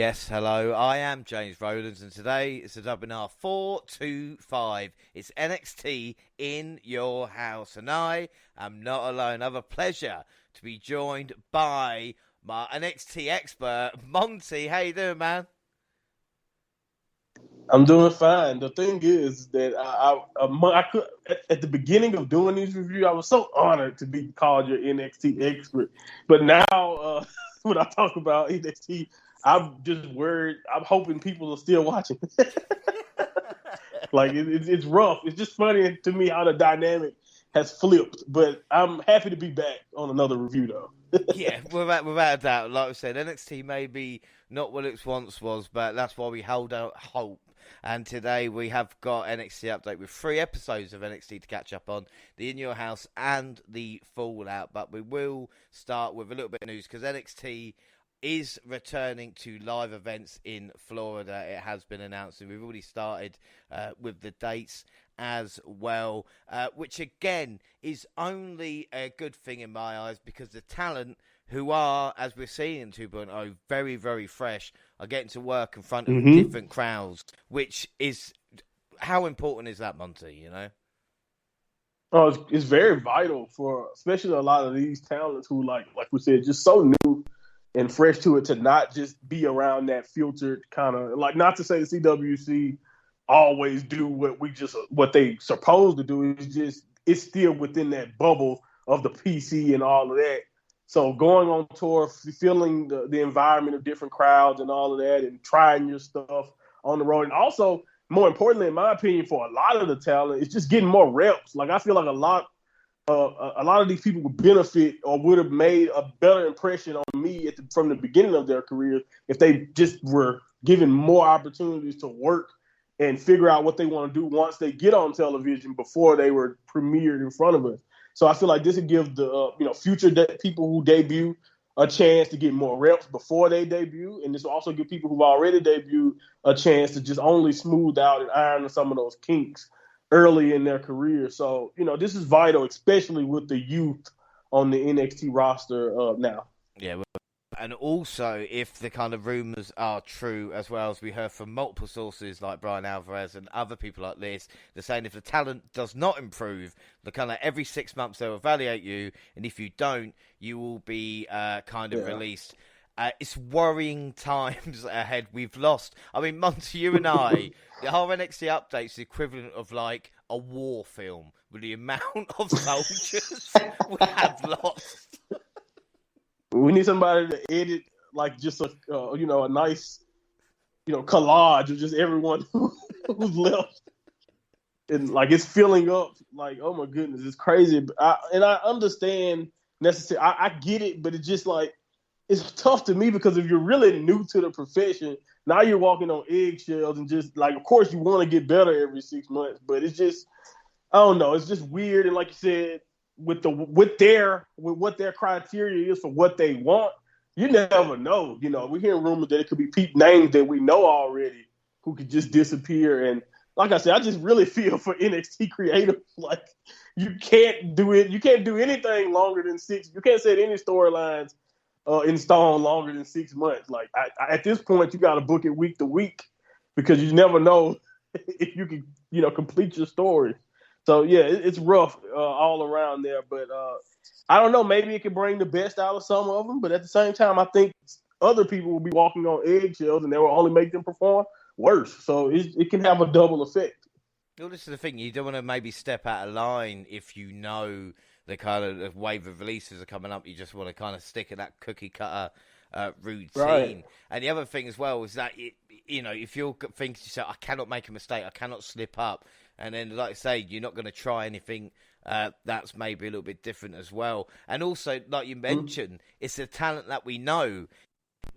Yes, hello, I am James Rowlands, and today it's the WNR425. It's NXT In Your House, and I am not alone. I have a pleasure to be joined by my NXT expert, Monty. How you doing, man? I'm doing fine. The thing is that I could at the beginning of doing these reviews, I was so honored to be called your NXT expert. But now, when I talk about NXT, I'm just worried. I'm hoping people are still watching. Like it's rough. It's just funny to me how the dynamic has flipped. But I'm happy to be back on another review, though. Yeah, without a doubt. Like I said, NXT may be not what it once was, but that's why we hold out hope. And today we have got NXT Update with 3 episodes of NXT to catch up on, the In Your House and the Fallout. But we will start with a little bit of news because NXT is returning to live events in Florida. It has been announced, and we've already started with the dates as well, which again is only a good thing in my eyes because the talent who are, as we're seeing in 2.0, very, very fresh, are getting to work in front of different crowds, which is, how important is that, Monty, you know? Oh, it's very vital for especially a lot of these talents who, like we said, just so new and fresh to it, to not just be around that filtered kind of, like, not to say the CWC always do what they supposed to do. It's still within that bubble of the PC and all of that. So going on tour, feeling the environment of different crowds and all of that, and trying your stuff on the road, and also, more importantly, in my opinion, for a lot of the talent, it's just getting more reps. Like, I feel like a lot of these people would benefit or would have made a better impression on me from the beginning of their career if they just were given more opportunities to work and figure out what they want to do once they get on television before they were premiered in front of us. So I feel like this would give the future people who debut a chance to get more reps before they debut, and this will also give people who've already debuted a chance to just only smooth out and iron some of those kinks early in their career. So, this is vital, especially with the youth on the NXT roster now. Yeah, and also, if the kind of rumours are true, as well as we heard from multiple sources like Brian Alvarez and other people like this, they're saying if the talent does not improve, the kind of every 6 months they'll evaluate you, and if you don't, you will be released. It's worrying times ahead. We've lost. I mean, Monty, you and I, the whole NXT update's the equivalent of like a war film with the amount of soldiers we have lost. We need somebody to edit, like, just a nice, collage of just everyone who's left, and like it's filling up. Like, oh my goodness, it's crazy. I understand necessarily. I get it, but it's just like it's tough to me because if you're really new to the profession, now you're walking on eggshells, and just like, of course, you want to get better every 6 months, but it's just, I don't know. It's just weird, and like you said, with what their criteria is for what they want, you never know. We're hearing rumors that it could be names that we know already who could just disappear. And like I said, I just really feel for NXT creative. Like, you can't do it. You can't do anything longer than 6. You can't set any storylines in stone longer than 6 months. Like, at this point, you got to book it week to week because you never know if you can, complete your story. So, yeah, it's rough all around there. But I don't know. Maybe it can bring the best out of some of them. But at the same time, I think other people will be walking on eggshells, and they will only make them perform worse. So it can have a double effect. Well, this is the thing. You don't want to maybe step out of line if you know the kind of the wave of releases are coming up. You just want to kind of stick at that cookie-cutter routine. Right. And the other thing as well is that, if you're thinking to yourself, I cannot make a mistake, I cannot slip up, and then, like I say, you're not going to try anything that's maybe a little bit different as well. And also, like you mentioned, it's the talent that we know.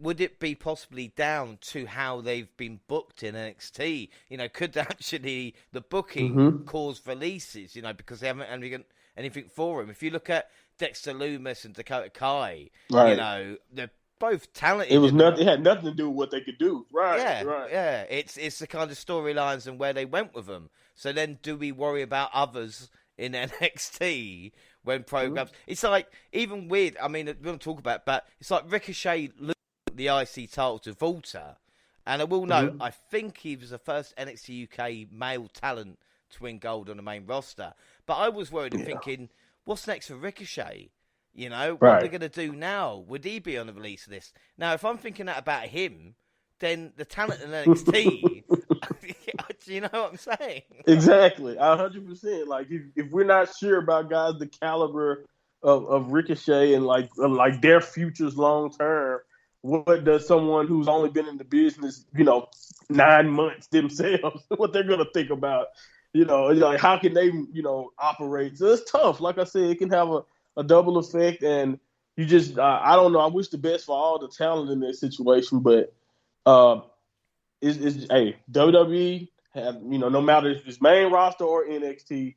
Would it be possibly down to how they've been booked in NXT? Could actually the booking cause releases, because they haven't anything for them? If you look at Dexter Lumis and Dakota Kai, right, they're both talented. It had nothing to do with what they could do. Right. Yeah. It's the kind of storylines and where they went with them. So then, do we worry about others in NXT when programs? It's like, even weird. I mean, we don't talk about it, but it's like Ricochet the IC title to Walter. And I will note, I think he was the first NXT UK male talent to win gold on the main roster. But I was worried and thinking, what's next for Ricochet? You know, what are we going to do now? Would he be on the release list? Now, if I'm thinking that about him, then the talent in NXT, do you know what I'm saying? Exactly. 100%. Like, if we're not sure about guys the caliber of Ricochet and like their futures long term, what does someone who's only been in the business, 9 months themselves, what they're going to think about? Like, how can they, operate? So it's tough. Like I said, it can have a double effect, and you just, I don't know. I wish the best for all the talent in this situation, but hey, WWE have, no matter if it's main roster or NXT,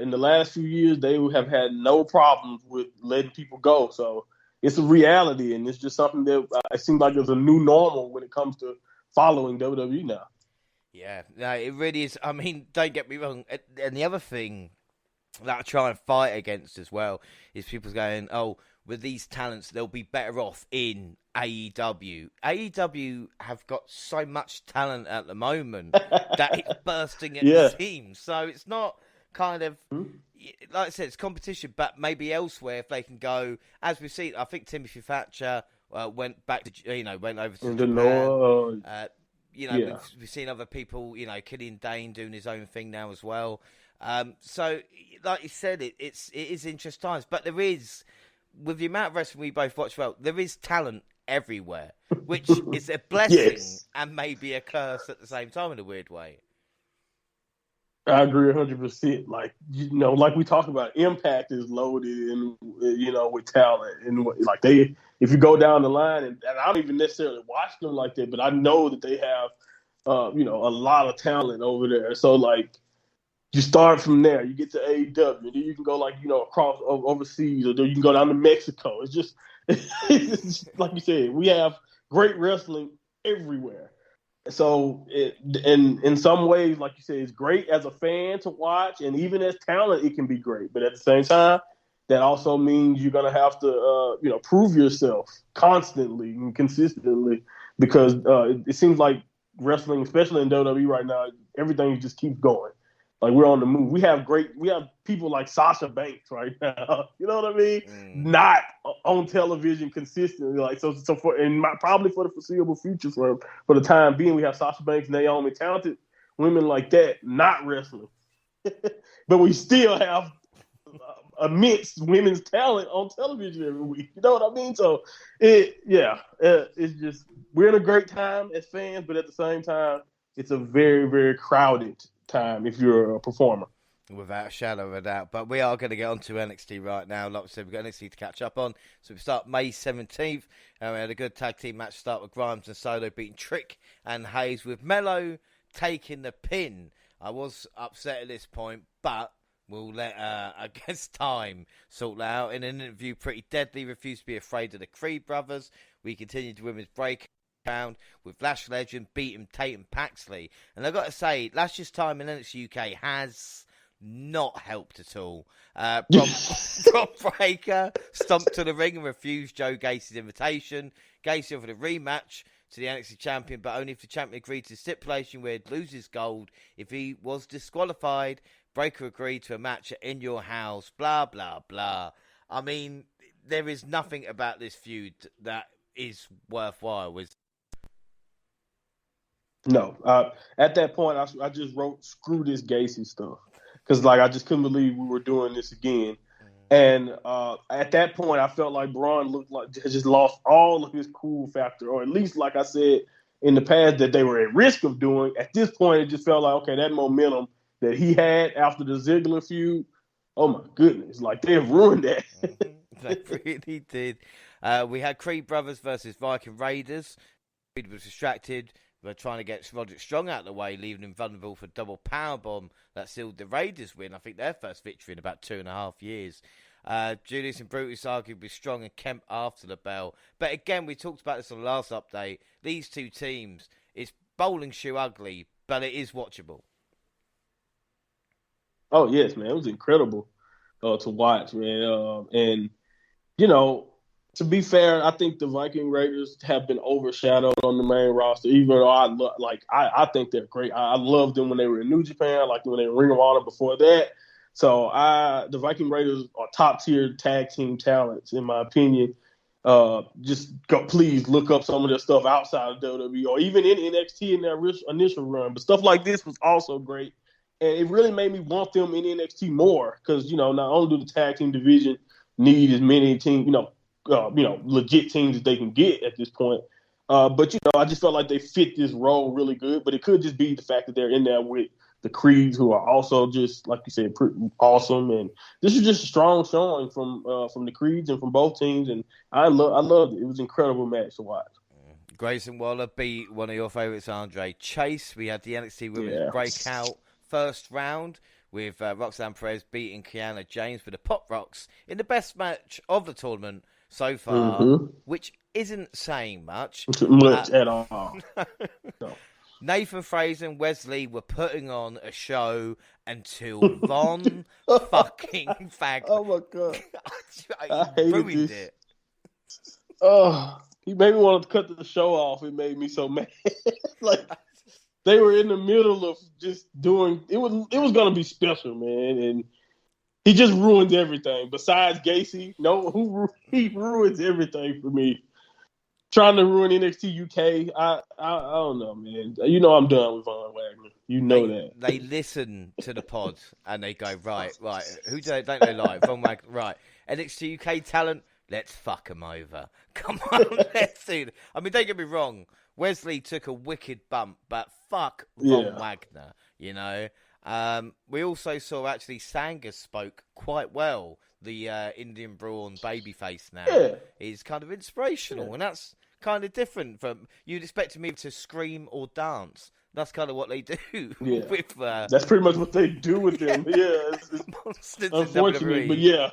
in the last few years, they have had no problems with letting people go. So it's a reality, and it's just something that it seems like there's a new normal when it comes to following WWE now. Yeah, no, it really is. I mean, don't get me wrong. And the other thing that I try and fight against as well is people going, oh, with these talents, they'll be better off in AEW. AEW have got so much talent at the moment that it's bursting at the seams. So it's not kind of, like I said, it's competition, but maybe elsewhere if they can go, as we've seen, I think Timothy Thatcher went back to, went over to Japan. We've seen other people, Killian Dane doing his own thing now as well. So, like you said, it is interesting times, but there is, with the amount of wrestling we both watch, there is talent everywhere, which is a blessing and maybe a curse at the same time in a weird way. I agree 100%. Like, like we talk about, Impact is loaded and, with talent. And like if you go down the line, and I don't even necessarily watch them like that, but I know that they have, a lot of talent over there. So like, you start from there, you get to AEW, and then you can go across overseas, or then you can go down to Mexico. It's just like you said, we have great wrestling everywhere. So, in some ways, like you said, it's great as a fan to watch, and even as talent, it can be great. But at the same time, that also means you're going to have to, prove yourself constantly and consistently, because it seems like wrestling, especially in WWE right now, everything just keeps going. Like, we're on the move. We have people like Sasha Banks right now. You know what I mean? Not on television consistently. Like, so probably for the foreseeable future, for the time being, we have Sasha Banks, Naomi, talented women like that, not wrestling. But we still have immense women's talent on television every week. You know what I mean? So it's just, we're in a great time as fans, but at the same time, it's a very, very crowded time if you're a performer. Without a shadow of a doubt. But we are going to get on to NXT right now. Like I said, we've got NXT to catch up on. So we start May 17th. And we had a good tag team match start with Grimes and Solo beating Trick and Hayes, with Mello taking the pin. I was upset at this point, but we'll let, I guess, time sort that out. In an interview, Pretty Deadly refused to be afraid of the Creed brothers. We continued the women's break round with Lash Legend beating Tatum Paxley. And I've got to say, Lash's time in NXT UK has not helped at all. Bron Breakker stomped to the ring and refused Joe Gacy's invitation. Gacy offered a rematch to the NXT champion, but only if the champion agreed to the stipulation where he'd lose his gold if he was disqualified. Breakker agreed to a match at In Your House, blah, blah, blah. I mean, there is nothing about this feud that is worthwhile. No. At that point, I just wrote, screw this Gacy stuff. Because, I just couldn't believe we were doing this again. And at that point, I felt like Braun looked like just lost all of his cool factor, or at least, like I said in the past, that they were at risk of doing. At this point, it just felt like, okay, that momentum that he had after the Ziggler feud, oh my goodness, like they have ruined that. They really did. We had Creed Brothers versus Viking Raiders. Creed was distracted. We're trying to get Roderick Strong out of the way, leaving him vulnerable for double powerbomb that sealed the Raiders' win. I think their first victory in about 2.5 years. Julius and Brutus argued with Strong and Kemp after the bell. But again, we talked about this on the last update. These two teams, it's bowling shoe ugly, but it is watchable. Oh, yes, man. It was incredible to watch, man. And, to be fair, I think the Viking Raiders have been overshadowed on the main roster. Even though I think they're great. I loved them when they were in New Japan. I liked them when they were in Ring of Honor before that. So the Viking Raiders are top tier tag team talents in my opinion. Please look up some of their stuff outside of WWE or even in NXT in their initial run. But stuff like this was also great, and it really made me want them in NXT more because not only do the tag team division need as many teams, legit teams that they can get at this point. But I just felt like they fit this role really good. But it could just be the fact that they're in there with the Creeds, who are also just like you said, pretty awesome. And this is just a strong showing from the Creeds and from both teams. And I loved it. It was an incredible match to watch. Grayson Waller beat one of your favorites, Andre Chase. We had the NXT Women's Breakout first round with Roxanne Perez beating Kiana James with the Pop Rocks in the best match of the tournament so far, which isn't saying much. At all. No. Nathan Fraser and Wesley were putting on a show until Von fucking Fag. Oh my god! I ruined it. Oh, he made me want to cut the show off. It made me so mad. Like they were in the middle of just doing. It was gonna be special, man, and he just ruined everything. Besides Gacy, he ruins everything for me. Trying to ruin NXT UK, I don't know, man. I'm done with Von Wagner. That. They listen to the pod and they go, right. Who don't they like? Von Wagner, right. NXT UK talent, let's fuck them over. Come on, let's do it. I mean, don't get me wrong. Wesley took a wicked bump, but fuck Von Wagner, We also saw actually Sanga spoke quite well. The Indian Brawn babyface now is kind of inspirational, and that's kind of different from you'd expect me to scream or dance. That's kind of what they do. Yeah, with, that's pretty much what they do with them. It's unfortunate, but yeah,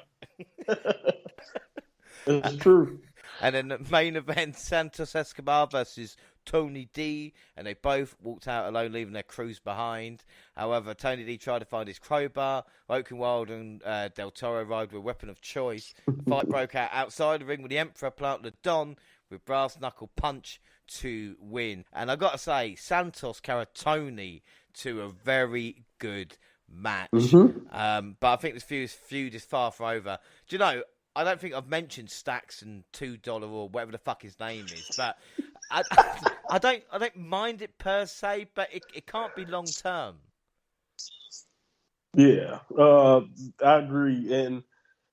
it's true. And then the main event, Santos Escobar versus Tony D, and they both walked out alone, leaving their crews behind. However, Tony D tried to find his crowbar. Oakenwild and Del Toro arrived with a weapon of choice. The fight broke out outside the ring with the Emperor planting the Don with brass knuckle punch to win. And I got to say, Santos carried Tony to a very good match. But I think this feud is far from over. Do you know? I don't think I've mentioned Stacks and $2 or whatever the fuck his name is, but I don't mind it per se, but it can't be long term. Yeah, I agree, and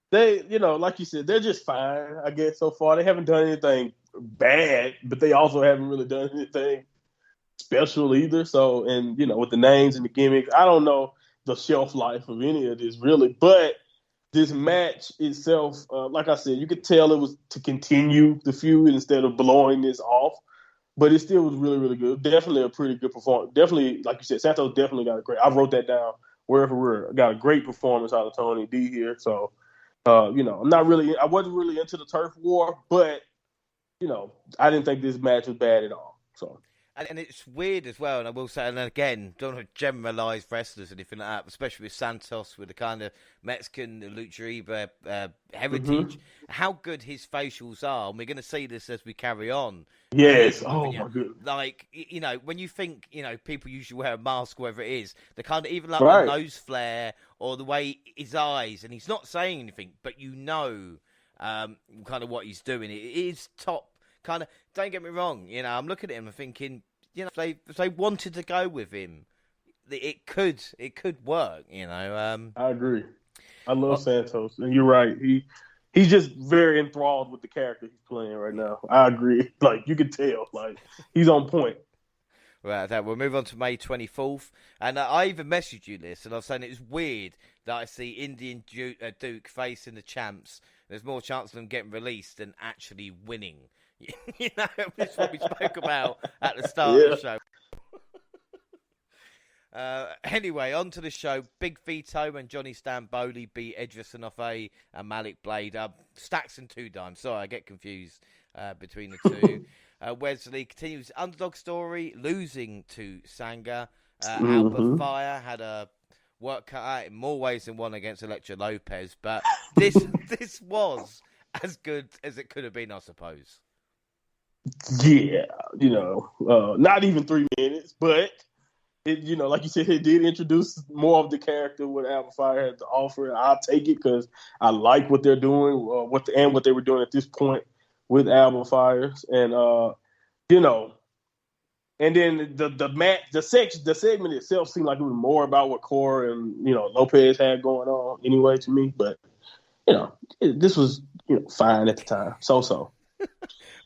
they, like you said, they're just fine. I guess so far they haven't done anything bad, but they also haven't really done anything special either. So, and with the names and the gimmicks, I don't know the shelf life of any of this really, but. This match itself, like I said, you could tell it was to continue the feud instead of blowing this off. But it still was really, really good. Definitely a pretty good performance. Definitely, like you said, Santos definitely got a great. I wrote that down wherever got a great performance out of Tony D here. So, I wasn't really into the turf war, but I didn't think this match was bad at all. So. And it's weird as well, and I will say, and again, don't want to generalise wrestlers or anything like that, especially with Santos, with the kind of Mexican Lucha Libre heritage, how good his facials are, and we're going to see this as we carry on. Yes, oh my goodness. Like, when you think, people usually wear a mask, whatever it is, the kind of, even like the nose flare, or the way his eyes, and he's not saying anything, but kind of what he's doing. It is top. Kind of, don't get me wrong, I'm looking at him and thinking, if they wanted to go with him, it could work, I agree. I love Santos, and you're right. He's just very enthralled with the character he's playing right now. I agree. Like, you can tell, like, he's on point. Right, we'll move on to May 24th. And I even messaged you this, and I was saying it was weird that I see Indian Duke facing the champs. There's more chance of them getting released than actually winning. Which is what we spoke about at the start of the show. Anyway, on to the show. Big Vito and Johnny Stamboli beat Edris Enofe and Malik Blade. Stacks and Two Dimes. Sorry, I get confused between the two. Wesley continues underdog story, losing to Sanga. Alba Fire had a work cut out in more ways than one against Electra Lopez, but this was as good as it could have been, I suppose. Yeah, not even 3 minutes, but it, like you said, it did introduce more of the character what Alpha Fire had to offer. I'll take it because I like what they're doing, what they were doing at this point with Alpha Fires, and and then the segment itself seemed like it was more about what Core and Lopez had going on anyway to me, but this was fine at the time, so.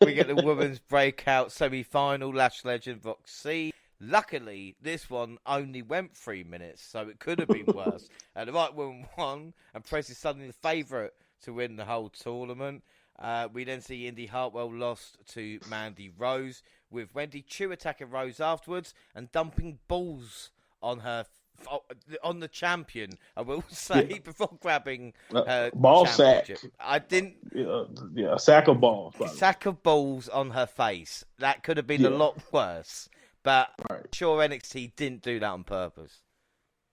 We get the women's breakout semi-final, Lash Legend Roxy. Luckily, this one only went 3 minutes, so it could have been worse. The right woman won, and Press is suddenly the favourite to win the whole tournament. We then see Indy Hartwell lost to Mandy Rose, with Wendy Chu attacking Rose afterwards and dumping balls on her on the champion. I will say before grabbing her ball championship. sack. I didn't. A sack of balls. A sack of balls on her face. That could have been a lot worse. But I'm sure NXT didn't do that on purpose.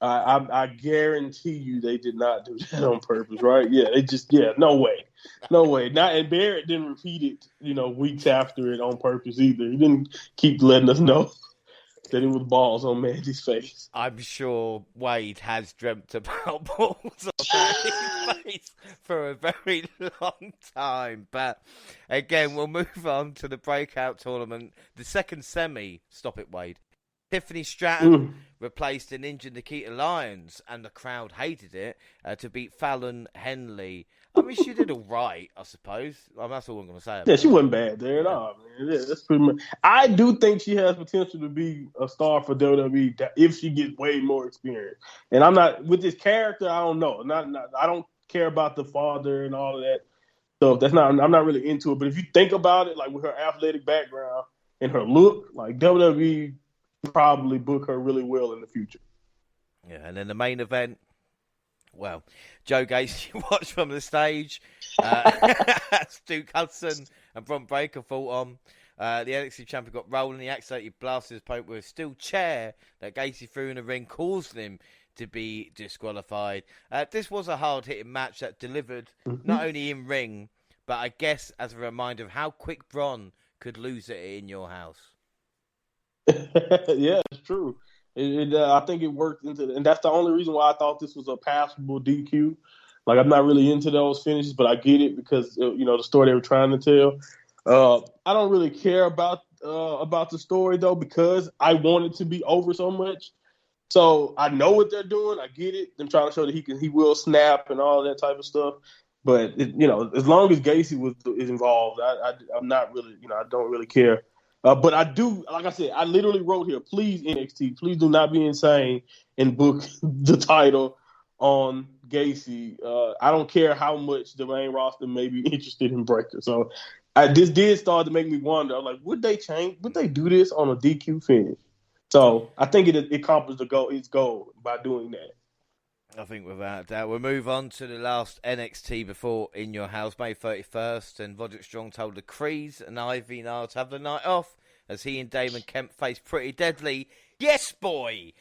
I guarantee you they did not do that on purpose, right? Yeah, no way. And Barrett didn't repeat it, weeks after it on purpose either. He didn't keep letting us know that it was balls on Mandy's face. I'm sure Wade has dreamt about balls on Mandy's face for a very long time. But again, we'll move on to the breakout tournament. The second semi, stop it, Wade. Tiffany Stratton replaced an injured Nikita Lyons, and the crowd hated it, to beat Fallon Henley. I mean, she did all right, I suppose. That's all I'm going to say. Yeah, she wasn't bad there at all, man. Yeah, that's pretty much. I do think she has potential to be a star for WWE if she gets way more experience. And I'm not with this character. I don't know. I don't care about the father and all of that stuff. I'm not really into it. But if you think about it, like with her athletic background and her look, like WWE probably book her really well in the future. Yeah, and then the main event. Well, Joe Gacy watched from the stage. Stu Hudson and Bron Breakker fought on. The NXT champion got rolling. He accidentally blasted his opponent with a steel chair that Gacy threw in the ring, caused him to be disqualified. This was a hard-hitting match that delivered not only in ring, but I guess as a reminder of how quick Bron could lose it in your house. Yeah, it's true. I think it worked and that's the only reason why I thought this was a passable DQ. Like, I'm not really into those finishes, but I get it because the story they were trying to tell. I don't really care about the story though because I want it to be over so much. So I know what they're doing. I get it. Them trying to show that he will snap and all that type of stuff. But as long as Gacy is involved, I'm not really I don't really care. But I do, like I said, I literally wrote here, please, NXT, please do not be insane and book the title on Gacy. I don't care how much the main roster may be interested in Breakker. So this did start to make me wonder, I'm like, would they do this on a DQ finish? So I think it accomplished its goal by doing that. I think without doubt. We'll move on to the last NXT before In Your House, May 31st, and Roderick Strong told the Crees and Ivy Nile to have the night off as he and Damon Kemp faced Pretty Deadly. Yes, boy!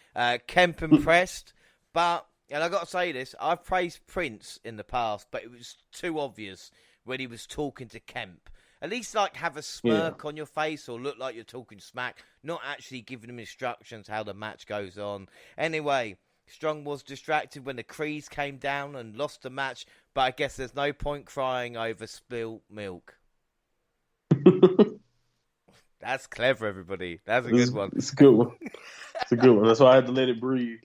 Kemp impressed, but, and I got to say this, I've praised Prince in the past, but it was too obvious when he was talking to Kemp. At least, have a smirk on your face or look like you're talking smack, not actually giving him instructions how the match goes on. Anyway, Strong was distracted when the Crees came down and lost the match, but I guess there's no point crying over spilled milk. That's clever, everybody. That's a good one. It's a good one. It's a good one. That's why I had to let it breathe.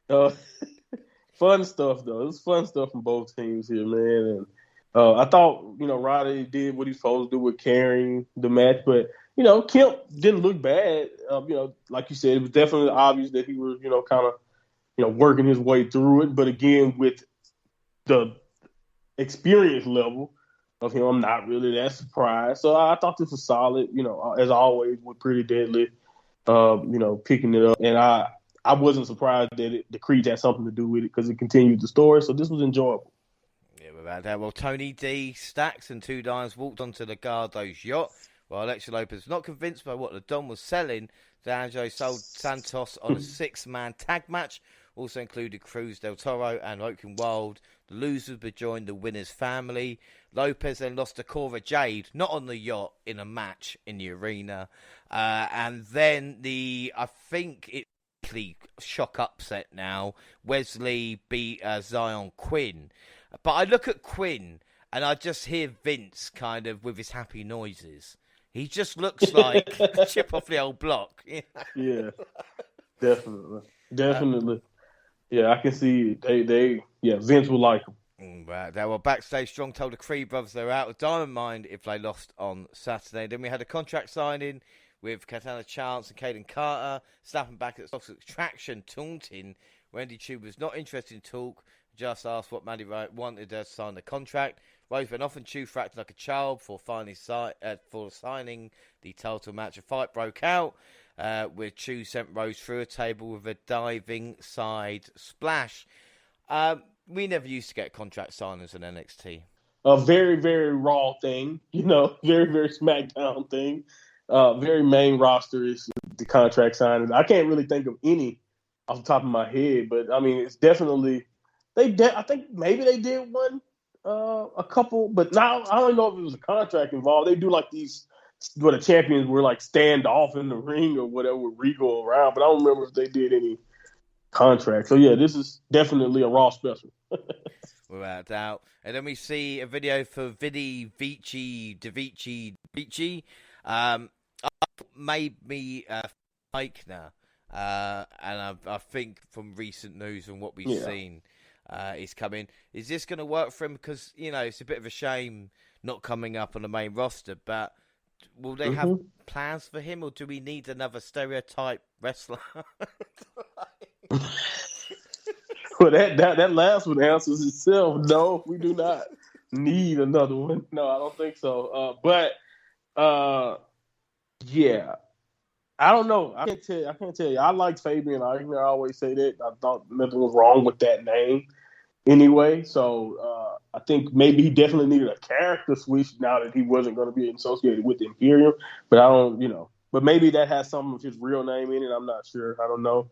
Fun stuff, though. It was fun stuff from both teams here, man. And I thought, Roddy did what he's supposed to do with carrying the match, but, Kemp didn't look bad. Like you said, it was definitely obvious that he was, kind of, working his way through it. But again, with the experience level of him, I'm not really that surprised. So I thought this was solid, as always with Pretty Deadly, picking it up. And I wasn't surprised that the Creed had something to do with it because it continued the story. So this was enjoyable. Yeah, without that. Well, Tony D, Stacks and Two Dimes walked onto the Gardo's yacht while Alexa Lopez was not convinced by what the Don was selling. D'Angelo sold Santos on a 6-man tag match, Also included Cruz del Toro and Oaken Wild. The losers would join the winner's family. Lopez then lost to Cora Jade, not on the yacht, in a match in the arena. And then I think it's shock upset now. Wesley beat Zion Quinn. But I look at Quinn and I just hear Vince kind of with his happy noises. He just looks like a chip off the old block. Yeah, definitely. Yeah, I can see Vince will like him. Right. They were backstage. Strong told the Creed brothers they were out of Diamond Mine if they lost on Saturday. Then we had a contract signing with Katana Chance and Caden Carter snapping back at Toxic Attraction, taunting. Wendy Chu was not interested in talk, just asked what Mandy wanted to sign the contract. Rose went off and Chu acted like a child for signing the title match. A fight broke out, with Chu sent Rose through a table with a diving side splash. We never used to get contract signings in NXT. A very, very Raw thing, very, very SmackDown thing. Very main roster is the contract signings. I can't really think of any off the top of my head, but I mean, it's definitely I think maybe they did one, a couple, but now I don't know if it was a contract involved. They do like these where the champions were like stand off in the ring or whatever with Regal around, but I don't remember if they did any contract. So yeah, this is definitely a Raw special. Without doubt. And then we see a video for Vinny Vici. Made me fake now. And I think from recent news and what we've seen, he's coming. Is this going to work for him? Because, it's a bit of a shame not coming up on the main roster, but will they have plans for him, or do we need another stereotype wrestler? Well, that last one answers itself. No, we do not need another one. No, I don't think so. But yeah, I don't know. I can't tell you. I liked Fabian Eichner. I always say that. I thought nothing was wrong with that name anyway. So I think maybe he definitely needed a character switch now that he wasn't going to be associated with Imperium. But I don't, but maybe that has some of his real name in it. I'm not sure. I don't know.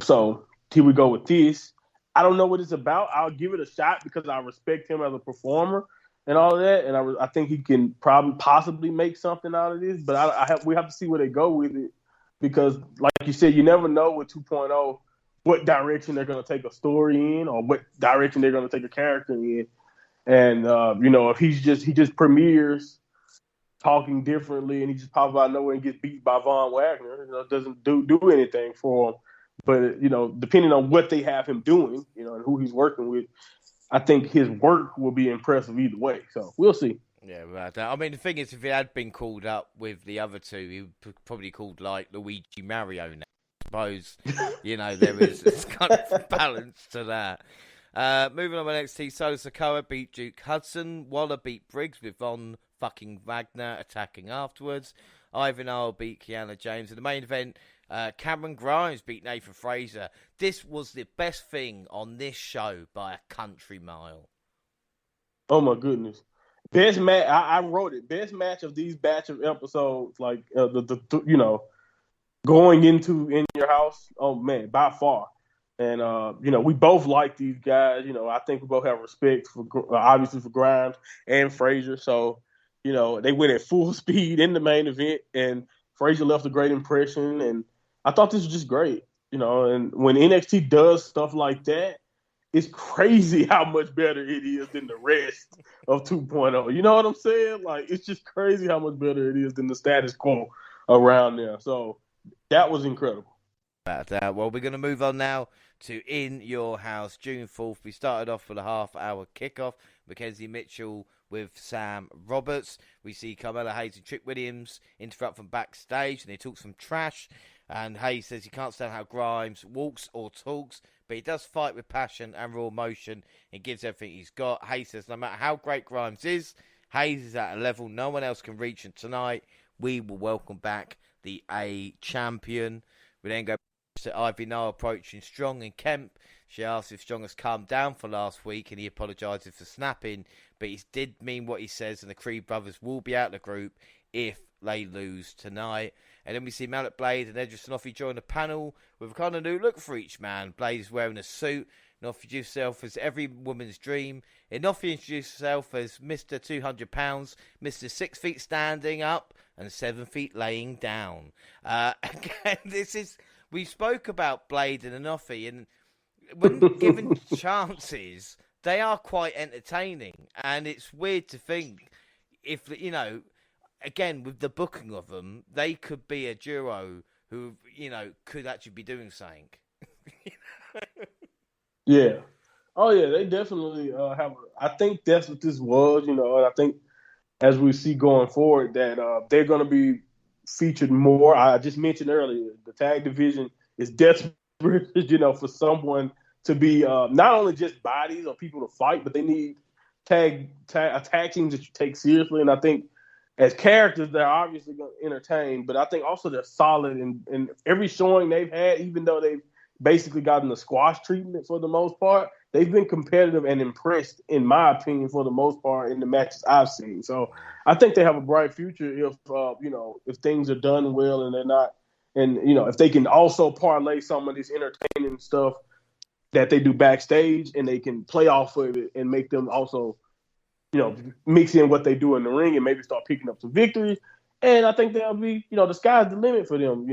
So here we go with this. I don't know what it's about. I'll give it a shot because I respect him as a performer and all of that. And I think he can possibly make something out of this. But we have to see where they go with it because, like you said, you never know with 2.0 what direction they're going to take a story in or what direction they're going to take a character in. And, if he just premieres talking differently and he just pops out of nowhere and gets beat by Von Wagner, it doesn't do anything for him. But, depending on what they have him doing, and who he's working with, I think his work will be impressive either way. So we'll see. Yeah, right. I mean, the thing is, if he had been called up with the other two, he would probably called like Luigi Mario now. I suppose, there is this kind of balance to that. Moving on to NXT, Solo Sikoa beat Duke Hudson. Waller beat Briggs with Von fucking Wagner attacking afterwards. Ivan Earl beat Kiana James. In the main event, Cameron Grimes beat Nathan Fraser. This was the best thing on this show by a country mile. Oh my goodness. Best match, I wrote it. Best match of these batch of episodes, like going into In Your House. Oh man, by far. And we both like these guys. I think we both have respect for obviously for Grimes and Fraser. So they went at full speed in the main event, and Fraser left a great impression. And I thought this was just great. And when NXT does stuff like that, it's crazy how much better it is than the rest of 2.0. You know what I'm saying? Like, it's just crazy how much better it is than the status quo around there. So that was incredible. Well, we're going to move on now to In Your House, June 4th. We started off with a half-hour kickoff. Mackenzie Mitchell with Sam Roberts. We see Carmella Hayes and Trick Williams interrupt from backstage, and they talk some trash. And Hayes says he can't stand how Grimes walks or talks, but he does fight with passion and raw emotion and gives everything he's got. Hayes says no matter how great Grimes is, Hayes is at a level no one else can reach, and tonight we will welcome back the A champion. We then go to Ivy Noah approaching Strong and Kemp. She asks if Strong has calmed down for last week, and he apologises for snapping, but he did mean what he says, and the Creed brothers will be out of the group if they lose tonight. And then we see Mallet Blade and Edris Nxtiyh join the panel with a kind of new look for each man. Blade is wearing a suit. Nxtiyh introduced himself as every woman's dream. And Nxtiyh introduced himself as Mr. 200 pounds, Mr. 6 feet standing up and 7 feet laying down. Again, we spoke about Blade and Nxtiyh, and when given chances, they are quite entertaining. And it's weird to think if, again, with the booking of them, they could be a duo who, could actually be doing something. Yeah. Oh, yeah, they definitely have. I think that's what this was, and I think as we see going forward that they're going to be featured more. I just mentioned earlier, the tag division is desperate, for someone to be not only just bodies or people to fight, but they need tag teams that you take seriously. And I think as characters, they're obviously going to entertain, but I think also they're solid in every showing they've had, even though they've basically gotten the squash treatment for the most part. They've been competitive and impressed, in my opinion, for the most part in the matches I've seen. So I think they have a bright future if things are done well and they're not, and if they can also parlay some of this entertaining stuff that they do backstage and they can play off of it and make them also, mix in what they do in the ring and maybe start picking up some victories. And I think they'll be, the sky's the limit for them,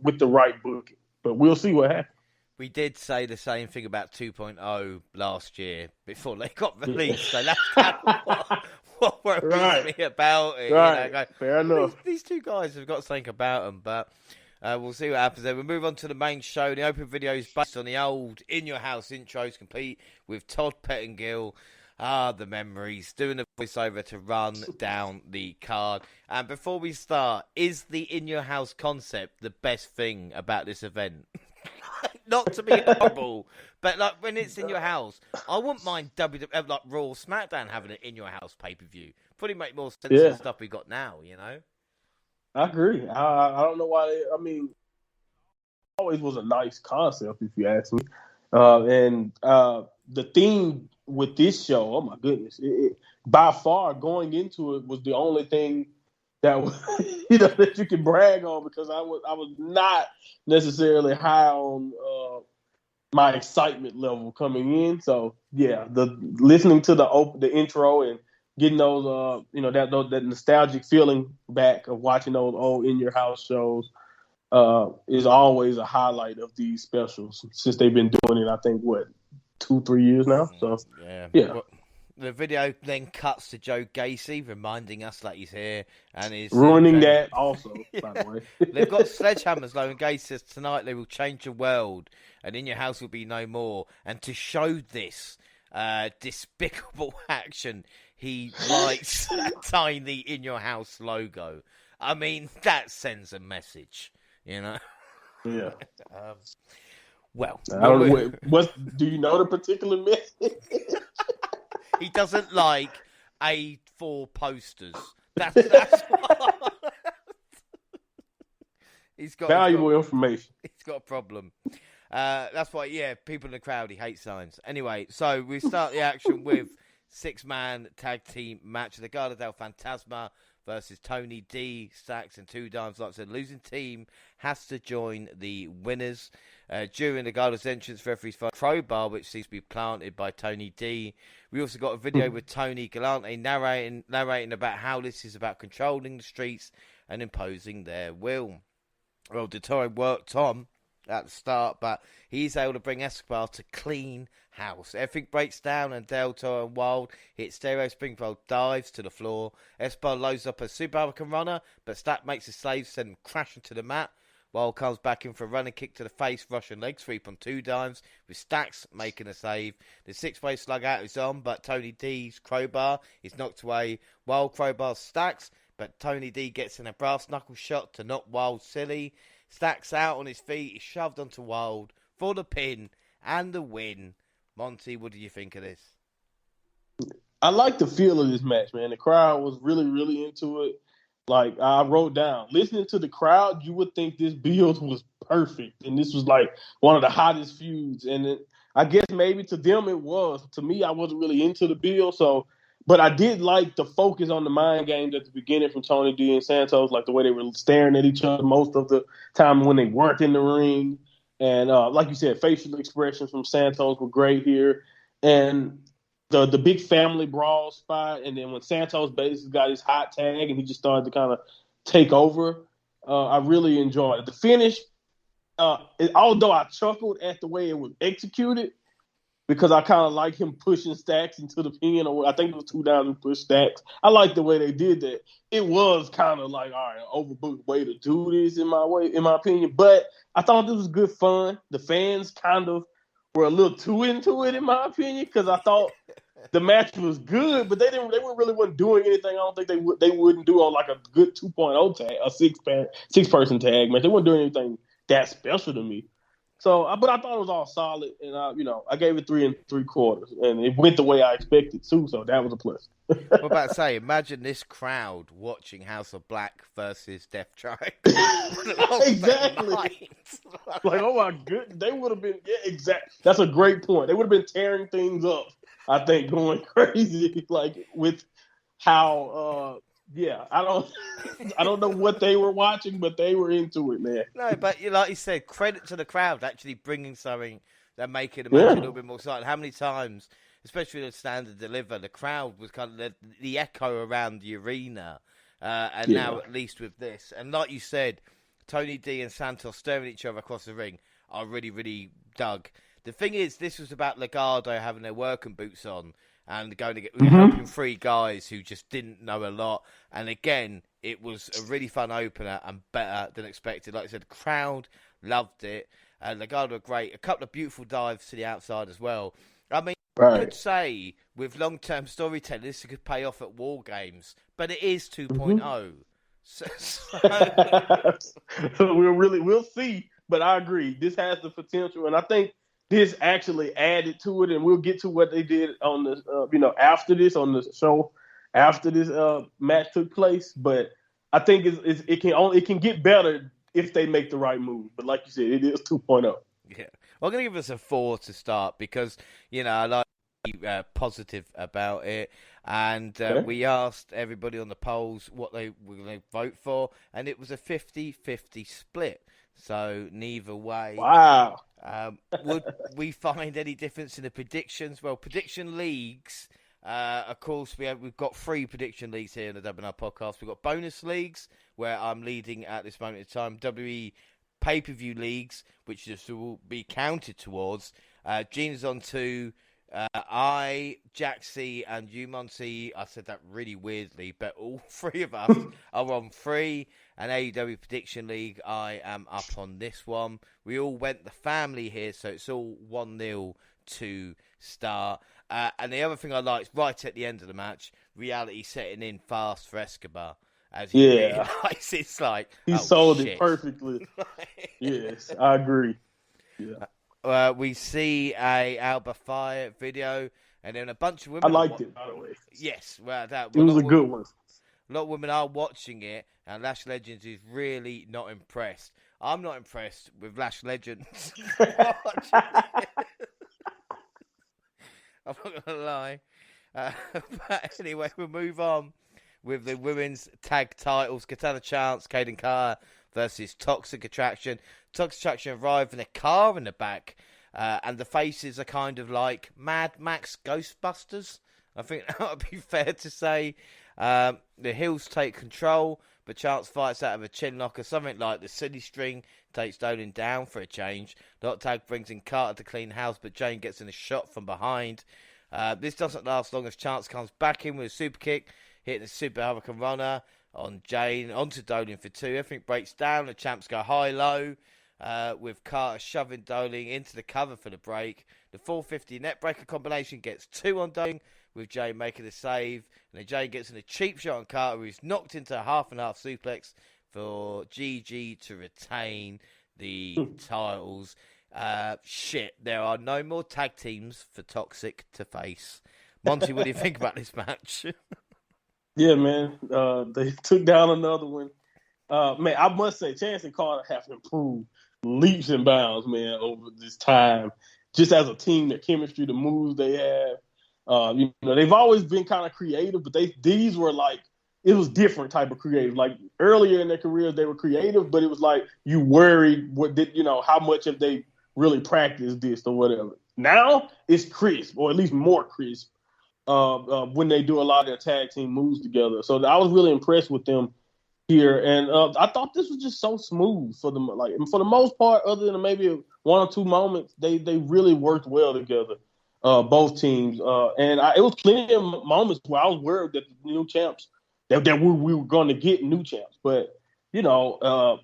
with the right booking. But we'll see what happens. We did say the same thing about 2.0 last year before they got released. So that's kind of what worries me about it. Right. Fair enough. These two guys have got something about them, but we'll see what happens then. We'll move on to the main show. The open video is based on the old In Your House intros, complete with Todd Pettengill. The memories. Doing the voiceover to run down the card. And before we start, is the In Your House concept the best thing about this event? Not to be horrible, but when it's in your house, I wouldn't mind WWE, like Raw or SmackDown having it in your house pay-per-view. Probably make more sense than the stuff we got now, I agree. I don't know why always was a nice concept, if you ask me. And the theme with this show, oh my goodness, by far going into it was the only thing that that you can brag on, because I was not necessarily high on my excitement level coming in. So yeah, listening to the intro and getting those that nostalgic feeling back of watching those old In Your House shows is always a highlight of these specials since they've been doing it. I think 2-3 years now. So yeah. Well, the video then cuts to Joe Gacy, reminding us that he's here and is ruining that also. By the way, they've got sledgehammers though, and Gacy says tonight they will change the world, and In Your House will be no more. And to show this despicable action, he lights a tiny In Your House logo. I mean, that sends a message, Yeah. Well, do you know the particular message? He doesn't like A4 posters. That's what... He's got valuable information. He's got a problem. That's why, people in the crowd, he hates signs. Anyway, so we start the action with 6-man tag team match. The Legado del Fantasma versus Tony D, Stacks, and Two Dimes. Like I said, losing team has to join the winners. During the Legado's entrance, referees find a crowbar, which seems to be planted by Tony D. We also got a video with Tony Galante narrating about how this is about controlling the streets and imposing their will. Well, Dottore worked Tom at the start, but he's able to bring Escobar to clean house. Everything breaks down, and Del Toro and Wild hit stereo springboard dives to the floor. Escobar loads up a Super Hurricane Runner, but Stack makes a save, send him crashing to the mat. Wild comes back in for a running kick to the face, Russian leg sweep on Two Dimes, with Stacks making a save. The 6-way slug out is on, but Tony D's crowbar is knocked away. Wild crowbar Stacks, but Tony D gets in a brass knuckle shot to knock Wild silly. Stacks out on his feet, he's shoved onto Wild for the pin and the win. Monty, what do you think of this? I like the feel of this match, man. The crowd was really, really into it. Like I wrote down, listening to the crowd, you would think this build was perfect, and this was like one of the hottest feuds. And I guess maybe to them it was. To me, I wasn't really into the build, so But I did like the focus on the mind games at the beginning from Tony D and Santos, like the way they were staring at each other most of the time when they weren't in the ring. And like you said, facial expressions from Santos were great here. And the big family brawl spot, and then when Santos basically got his hot tag and he just started to kind of take over, I really enjoyed it. The finish, although I chuckled at the way it was executed, because I kind of like him pushing Stacks into the pin, or I think it was 2 down and push Stacks. I like the way they did that. It was kind of like, all right, overbooked way to do this in my opinion. But I thought this was good fun. The fans kind of were a little too into it, in my opinion, because I thought the match was good, but they wasn't doing anything. I don't think they wouldn't do on like a good 2.0 tag, a 6-person tag match. They weren't doing anything that special to me. So, but I thought it was all solid, and I gave it 3 3/4, and it went the way I expected to. So that was a plus. What about to say? Imagine this crowd watching House of Black versus Death Triangle. Exactly. Like, oh my goodness, they would have been. Yeah, exactly. That's a great point. They would have been tearing things up. I think going crazy, like with how. Yeah, I don't know what they were watching, but they were into it, man. No, but like you said, credit to the crowd actually bringing something that making the match a little bit more exciting. How many times, especially with the standard deliver, the crowd was kind of the echo around the arena, and now at least with this, and like you said, Tony D and Santos staring at each other across the ring, I really, really dug. The thing is, this was about Legado having their working boots on and going to get helping 3 guys who just didn't know a lot. And again, it was a really fun opener and better than expected. Like I said, the crowd loved it. Legado were great. A couple of beautiful dives to the outside as well. I mean, I could say with long-term storytelling, this could pay off at War Games, but it is 2.0. So we'll see. But I agree, this has the potential, and I think this actually added to it, and we'll get to what they did on the, after this on the show, after this match took place. But I think it can get better if they make the right move. But like you said, it is 2.0. Yeah, well, I'm gonna give us a 4 to start because I like to be positive about it, and we asked everybody on the polls what they were going to vote for, and it was a 50-50 split. So neither way. Wow. Would we find any difference in the predictions? Well, prediction leagues, of course, we've got 3 prediction leagues here in the WNR podcast. We've got bonus leagues, where I'm leading at this moment in time. WWE pay-per-view leagues, which just will be counted towards. Gina's on 2. I, Jaxie, and you, Monty, I said that really weirdly, but all 3 of us are on 3. And AEW Prediction League, I am up on this one. We all went the family here, so it's all 1-0 to start. And the other thing I liked, right at the end of the match, reality setting in fast for Escobar. As he realizes, it's like, he sold it perfectly. Yes, I agree. Yeah. We see a Alba Fire video, and then a bunch of women. I liked it, by the way. Yes, well, it was a good one. A lot of women are watching it, and Lash Legends is really not impressed. I'm not impressed with Lash Legends. I'm not going to lie. But anyway, we'll move on with the women's tag titles. Katana Chance, Kaden Carr versus Toxic Attraction. Toxic Attraction arrive in a car in the back, and the faces are kind of like Mad Max Ghostbusters. I think that would be fair to say. The heels take control, but Chance fights out of a chin lock or something like the silly string takes Dolan down for a change. The hot tag brings in Carter to clean house, but Jane gets in a shot from behind. This doesn't last long as Chance comes back in with a super kick, hitting a super Hurricane Runner on Jane, onto Dolan for 2. Everything breaks down, the champs go high-low, with Carter shoving Dolan into the cover for the break. The 450 net breaker combination gets 2 on Dolan, with Jane making the save, and then Jane gets in a cheap shot on Carter, who's knocked into a half-and-half suplex for GG to retain the titles. There are no more tag teams for Toxic to face. Monty, what do you think about this match? Yeah, man. They took down another one. Man, I must say, Chance and Carter have improved leaps and bounds, man, over this time. Just as a team, the chemistry, the moves they have. They've always been kind of creative, but these were like, it was different type of creative. Like earlier in their careers, they were creative, but it was like you worried how much have they really practiced this or whatever. Now it's crisp, or at least more crisp, when they do a lot of their tag team moves together. So I was really impressed with them here, and I thought this was just so smooth for them. Like for the most part, other than maybe one or two moments, they really worked well together, both teams. It was plenty of moments where I was worried that the new champs that we were going to get new champs, but the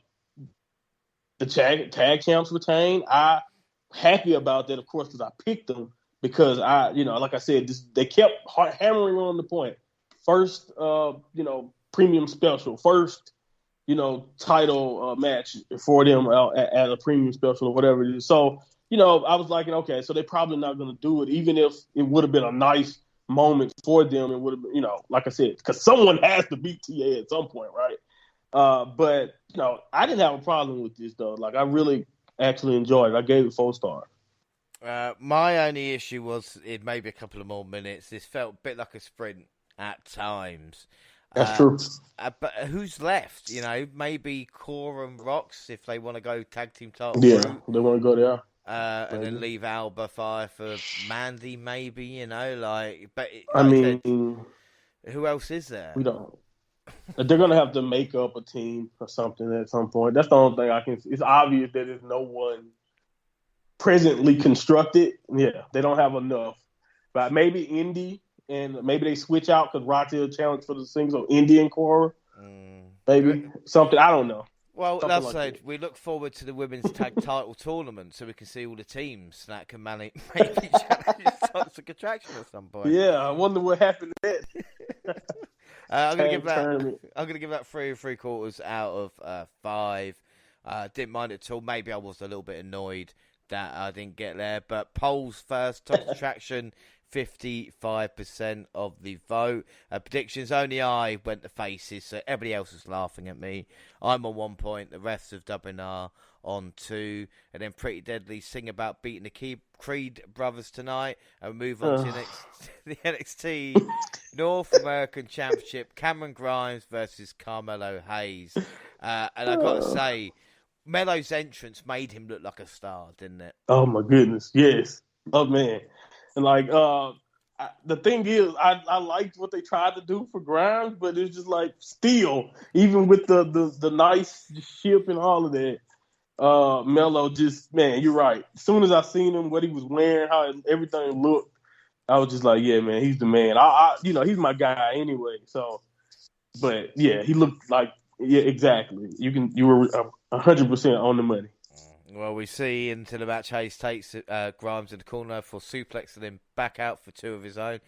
tag champs retained. I happy about that, of course, because I picked them because like I said, they kept hammering on the point. First, premium special, first, title match for them at a premium special or whatever it is. So, I was like, okay, so they're probably not going to do it, even if it would have been a nice moment for them. It would have been, like I said, because someone has to beat TA at some point, right? But I didn't have a problem with this though. Like I really actually enjoyed it. I gave it 4 stars. My only issue was it maybe a couple of more minutes. This felt a bit like a sprint at times. That's true. But who's left? Maybe Core and Rox if they want to go tag team title. Yeah, they want to go there. And then leave Alba Fire for Mandy, maybe. But who else is there? We don't. They're gonna have to make up a team or something at some point. That's the only thing I can see. It's obvious that there's no one presently constructed. Yeah, they don't have enough. But maybe Indy, and maybe they switch out because Roxy will challenge for the singles of Indy and Cora. Maybe something. I don't know. Well, that's like we look forward to the women's tag title tournament so we can see all the teams that can maybe challenge Toxic Attraction at some point. Yeah, I wonder what happened to that. I'm gonna give that 3 3/4 out of 5. Didn't mind it at all. Maybe I was a little bit annoyed that I didn't get there. But polls first, Toxic Attraction, 55% of the vote. Predictions, only I went to faces, so everybody else was laughing at me. I'm on 1 point, the rest of WNR on 2. And then Pretty Deadly sing about beating the Creed brothers tonight. And we move on to the NXT North American Championship. Cameron Grimes versus Carmelo Hayes. And I got to say, Melo's entrance made him look like a star, didn't it? Oh, my goodness. Yes. Oh, man. And the thing is, I liked what they tried to do for Grimes, but it's just like still, even with the nice ship and all of that, Melo just, man, you're right. As soon as I seen him, what he was wearing, how everything looked, I was just like, yeah, man, he's the man. He's my guy anyway. So, but yeah, he looked like, yeah, exactly. You were 100% on the money. Well, we see into the match, Hayes takes Grimes in the corner for suplex and then back out for 2 of his own.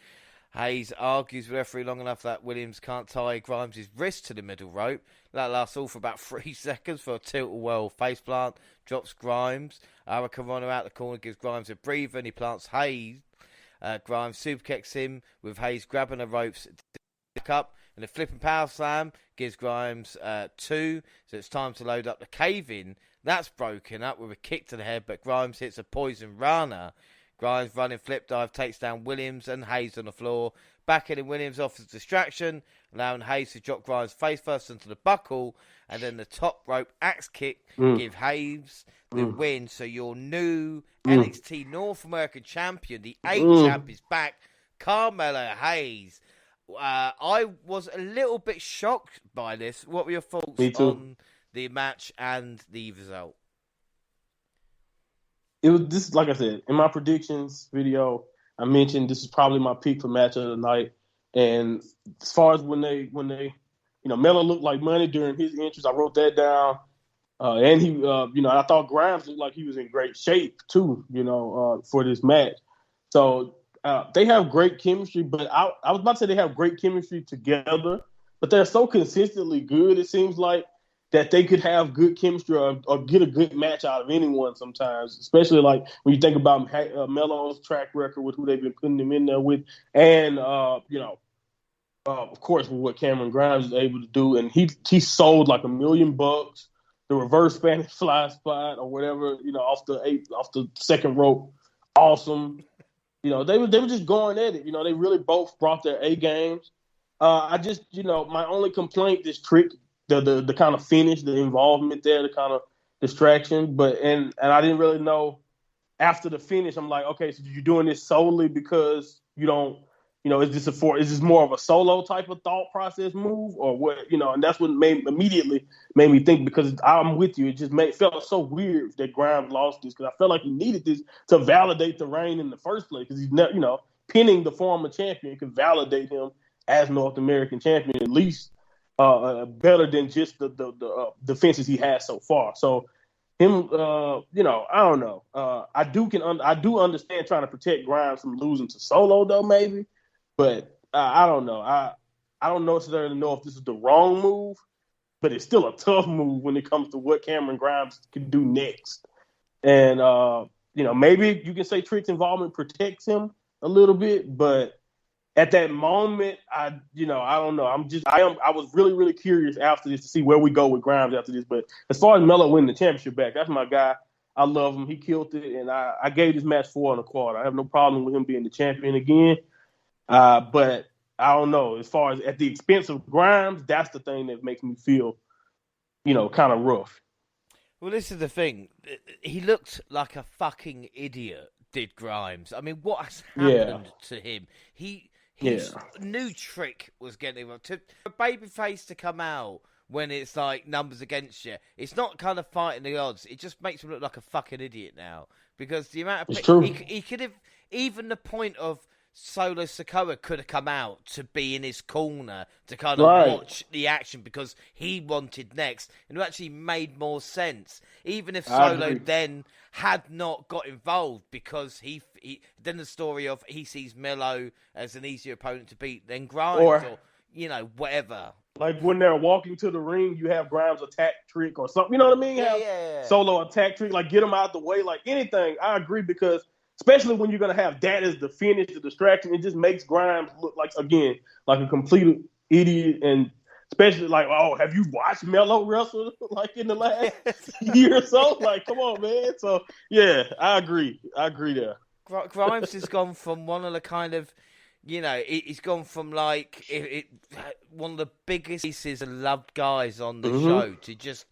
Hayes argues with the referee long enough that Williams can't tie Grimes' wrist to the middle rope. That lasts all for about 3 seconds for a tilt-a-whirl faceplant. Drops Grimes. Hurricanrana out the corner gives Grimes a breather and he plants Hayes. Grimes superkicks him with Hayes grabbing the ropes back up. And a flipping power slam gives Grimes 2. So it's time to load up the cave-in. That's broken up with a kick to the head, but Grimes hits a poison Rana. Grimes running flip dive takes down Williams and Hayes on the floor. Backing Williams offers distraction, allowing Hayes to drop Grimes face first into the buckle, and then the top rope axe kick give Hayes the win. So your new NXT North American champion, the A-Champ, is back. Carmelo Hayes. I was a little bit shocked by this. What were your thoughts on the match and the result? It was this, like I said, in my predictions video, I mentioned this is probably my pick for match of the night. And as far as when they Melo looked like money during his entrance, I wrote that down. And he, I thought Grimes looked like he was in great shape too, for this match. So they have great chemistry, but I was about to say they have great chemistry together, but they're so consistently good. It seems like that they could have good chemistry or get a good match out of anyone sometimes, especially like when you think about Melo's track record with who they've been putting him in there with. And, of course, with what Cameron Grimes is able to do. And he sold like $1 million, the reverse Spanish fly spot or whatever, off the second rope. Awesome. they were just going at it. They really both brought their A games. I just, my only complaint is Trick, the kind of finish, the involvement there, the kind of distraction. But and I didn't really know after the finish. I'm like, okay, so you're doing this solely because you don't, is this more of a solo type of thought process move or what? And that's what immediately made me think, because I'm with you. It just felt so weird that Grimes lost this, because I felt like he needed this to validate the reign in the first place, because he's pinning the former champion could validate him as North American champion, at least better than just the defenses he has so far. So him, I don't know. I do understand trying to protect Grimes from losing to Solo, though, maybe, but I don't know. I don't necessarily know if this is the wrong move, but it's still a tough move when it comes to what Cameron Grimes can do next. And maybe you can say Trick's involvement protects him a little bit, but at that moment, I don't know. I was really, really curious after this to see where we go with Grimes after this. But as far as Melo winning the championship back, that's my guy. I love him. He killed it, and I gave this match 4 1/4. I have no problem with him being the champion again. But I don't know. As far as at the expense of Grimes, that's the thing that makes me feel, kind of rough. Well, this is the thing. He looked like a fucking idiot, did Grimes. I mean, what has happened to him? His new trick was getting him to a babyface to come out when it's like numbers against you. It's not kind of fighting the odds. It just makes him look like a fucking idiot now, because the amount of he could have, even the point of Solo Sikoa could have come out to be in his corner to kind of watch the action, because he wanted next, and it actually made more sense. Even if Solo then had not got involved, because he then the story of he sees Melo as an easier opponent to beat than Grimes, or whatever. Like when they're walking to the ring, you have Grimes attack Trick or something. You know what I mean? Yeah. Solo attack Trick, like get him out the way, like anything. I agree, because especially when you're going to have that as the finish, the distraction, it just makes Grimes look like a complete idiot. And especially like, oh, have you watched Melo wrestle like in the last year or so? Like, come on, man. So, yeah, I agree. there. Grimes has gone from one of the kind of, he's gone from like one of the biggest pieces and loved guys on the show to just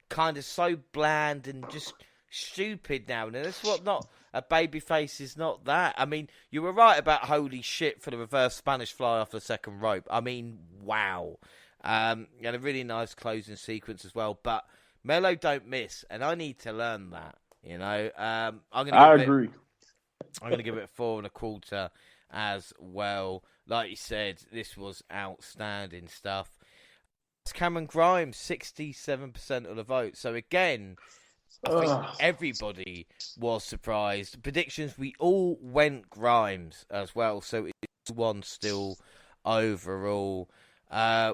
kind of so bland and just stupid now. And that's what not... A babyface is not that. I mean, you were right about holy shit for the reverse Spanish fly off the second rope. I mean, wow. And a really nice closing sequence as well. But Melo don't miss, and I need to learn that. I agree. I'm going to give it 4 1/4 as well. Like you said, this was outstanding stuff. It's Cameron Grimes, 67% of the vote. So again, I think everybody was surprised. Predictions, we all went Grimes as well, so it's 1 still overall.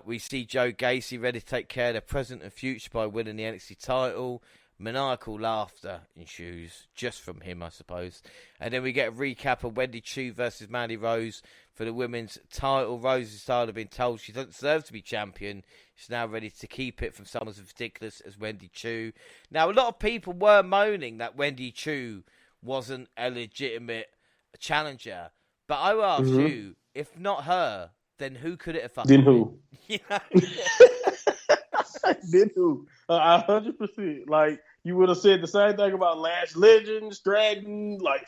We see Joe Gacy ready to take care of the present and future by winning the NXT title. Maniacal laughter ensues, just from him, I suppose. And then we get a recap of Wendy Chu versus Mandy Rose for the women's title. Rose is tired of being told she doesn't deserve to be champion. She's now ready to keep it from someone as ridiculous as Wendy Chu. Now, a lot of people were moaning that Wendy Chu wasn't a legitimate challenger. But I will ask you, if not her, then who could it have fucking been? Who? Then who? 100%. Like, you would have said the same thing about Lash Legend, Stratton. Like,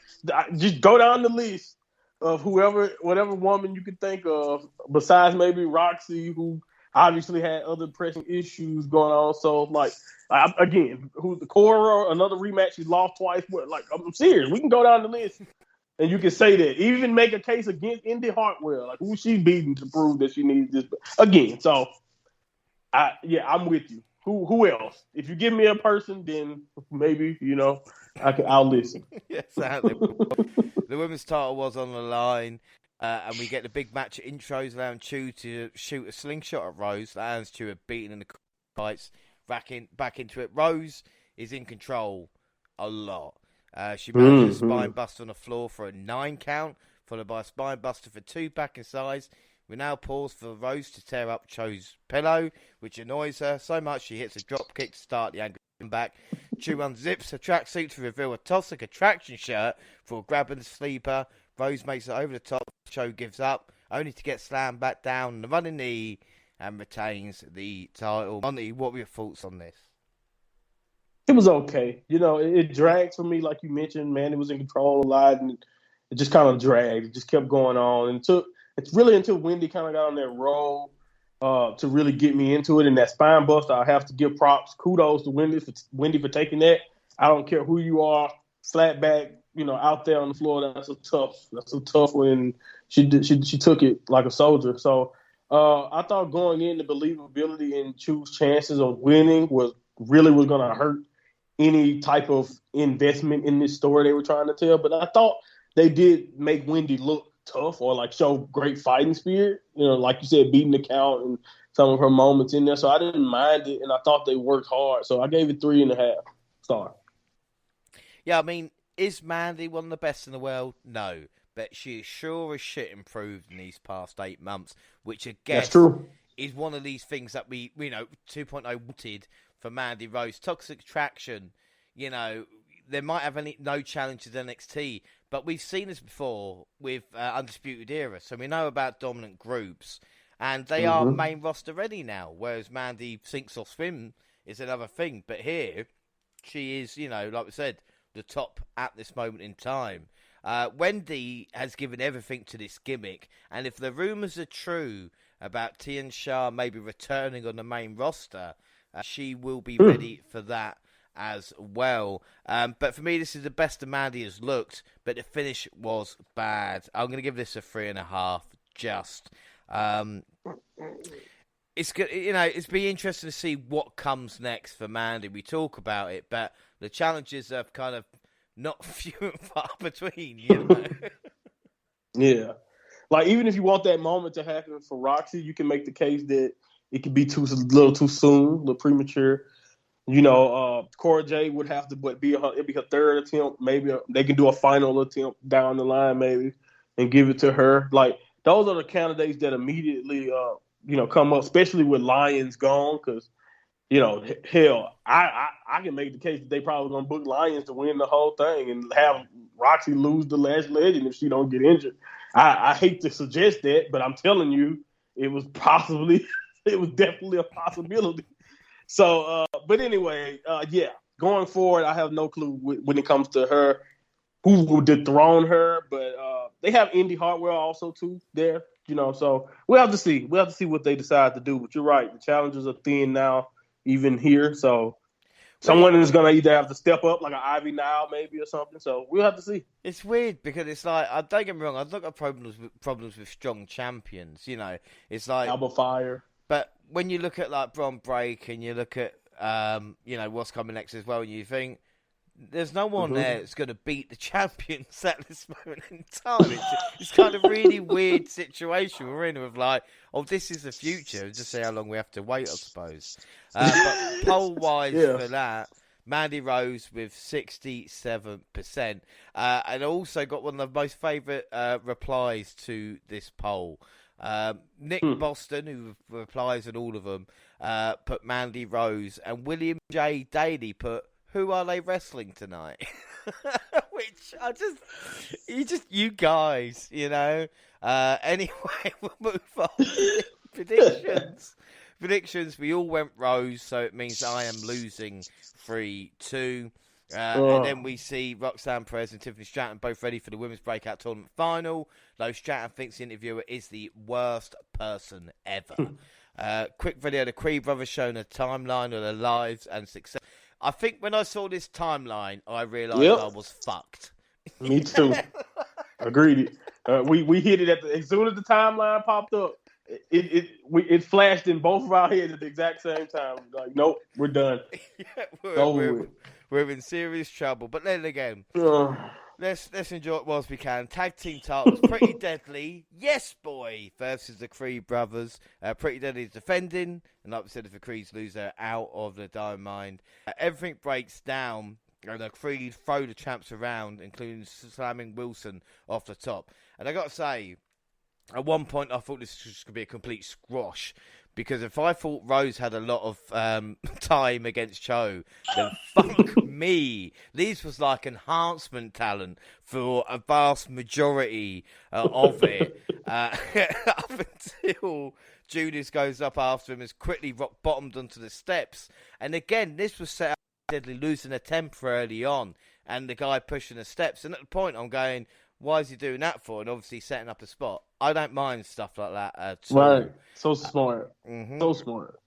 just go down the list of whatever woman you could think of, besides maybe Roxy, who obviously had other pressing issues going on. So, like, again, who's the Cora? Another rematch, she lost twice. Like, I'm serious. We can go down the list, and you can say that. Even make a case against Indy Hartwell. Like, who she beating to prove that she needs this again. So, I'm with you. Who else? If you give me a person, then maybe, I'll listen. Yes, exactly. The women's title was on the line, and we get the big match intros, allowing Chu to shoot a slingshot at Rose. That has Chu beaten in the fights, back into it. Rose is in control a lot. She manages a spine buster on the floor for a 9 count, followed by a spine buster for 2 back in size. We now pause for Rose to tear up Cho's pillow, which annoys her so much she hits a drop kick to start the angry comeback. Chu unzips her tracksuit to reveal a toxic attraction shirt for grabbing the sleeper. Rose makes it over the top. Show gives up, only to get slammed back down the running knee and retains the title. Monty, what were your thoughts on this? It was okay. It dragged for me, like you mentioned, man. It was in control a lot, and it just kind of dragged. It just kept going on. And it's really until Wendy kind of got on that roll to really get me into it. And that spine buster, I have to give props. Kudos to Wendy for taking that. I don't care who you are, flat back, out there on the floor. That's a tough one. And she took it like a soldier. So I thought going in, the believability and Chu's chances of winning was going to hurt any type of investment in this story they were trying to tell. But I thought they did make Wendy look tough or like show great fighting spirit, like you said, beating the count and some of her moments in there. So I didn't mind it, and I thought they worked hard. So I gave it 3.5 stars. Yeah, I mean, is Mandy one of the best in the world? No. But she is sure as shit improved in these past 8 months, which I guess That's true. Is one of these things that we 2.0 wanted for Mandy Rose. Toxic Attraction, there might have no challenges NXT, but we've seen this before with Undisputed Era, so we know about dominant groups, and they are main roster ready now, whereas Mandy sinks or swim is another thing. But here, she is, like we said, the top at this moment in time. Wendy has given everything to this gimmick, and if the rumours are true about Tian Sha maybe returning on the main roster, she will be ready for that as well. But for me, this is the best Mandy has looked, but the finish was bad. I'm going to give this a 3.5. Just, it's good. It's been interesting to see what comes next for Mandy. We talk about it, but the challenges are kind of not few and far between. Yeah. Like, even if you want that moment to happen for Roxy, you can make the case that it could be a little too soon, a little premature. Cora Jade would have to it'd be her third attempt. Maybe they can do a final attempt down the line, maybe, and give it to her. Like, those are the candidates that immediately, come up, especially with Lions gone, because, hell, I can make the case that they probably going to book Lions to win the whole thing and have Roxy lose the last legend if she don't get injured. I hate to suggest that, but I'm telling you, it was definitely a possibility. So, but anyway, going forward, I have no clue when it comes to her, who will dethrone her. But they have Indy Hartwell also too there, So we'll have to see. We'll have to see what they decide to do. But you're right, the challenges are thin now, even here. So someone is going to either have to step up, like an Ivy Nile maybe or something. So we'll have to see. It's weird because it's like, don't get me wrong, I've got problems with strong champions. It's like Alba Fire. But when you look at like Bron Break and you look at what's coming next as well, and you think there's no one there that's going to beat the champions at this moment in time. It's kind of really weird situation we're in with like, this is the future. Just see how long we have to wait, I suppose. But poll-wise for that, Mandy Rose with 67%. And also got one of the most favourite replies to this poll. Nick Boston, who replies on all of them, put Mandy Rose, and William J. Daly put, who are they wrestling tonight? Which you guys, Anyway, we'll move on. Predictions. We all went Rose, so it means I am losing 3-2. And then we see Roxanne Perez and Tiffany Stratton both ready for the Women's Breakout Tournament final. Though Stratton thinks the interviewer is the worst person ever. Quick video, the Creed brothers showing a timeline of their lives and success. I think when I saw this timeline, I realised I was fucked. Me too. Agreed. We hit it as soon as the timeline popped up. It flashed in both of our heads at the exact same time. Like, nope, we're done. We're in serious trouble. But then again, let's enjoy it whilst we can. Tag team titles, Pretty Deadly, yes boy, versus the Creed brothers. Pretty Deadly is defending, and like we said, if the Creeds lose, they're out of the Diamond. Everything breaks down, and the Creed throw the champs around, including slamming Wilson off the top. And I got to say, at one point, I thought this was going to be a complete squash. because if I thought Rose had a lot of time against Cho, then fuck me. These was like enhancement talent for a vast majority of it. Up until Julius goes up after him, is quickly rock bottomed onto the steps. And again, this was set up Deadly losing a temper early on, and the guy pushing the steps. And at the point, I'm going, why is he doing that for? And obviously setting up a spot. I don't mind stuff like that at all. Right. So smart. So smart.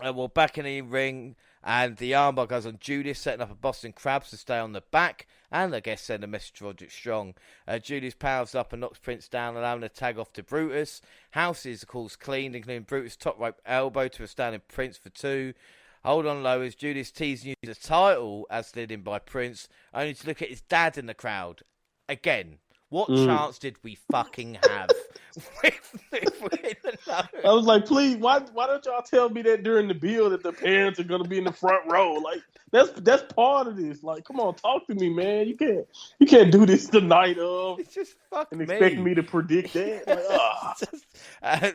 Well, back in the ring, and the armbar goes on Julius, setting up a Boston Crabs to stay on the back, and I guess send a message to Roderick Strong. Julius powers up and knocks Prince down, allowing a tag off to Brutus. House is, of course, cleaned, including Brutus' top rope elbow to a standing Prince for 2. Hold on low as Julius teasing the title as led in by Prince, only to look at his dad in the crowd. Again, what chance did we fucking have? I was like, please, why don't y'all tell me that during the build that the parents are gonna be in the front row? Like that's part of this. Like, come on, talk to me, man. You can't do this the night of. It's just fuck and me. Expect me to predict that. Like,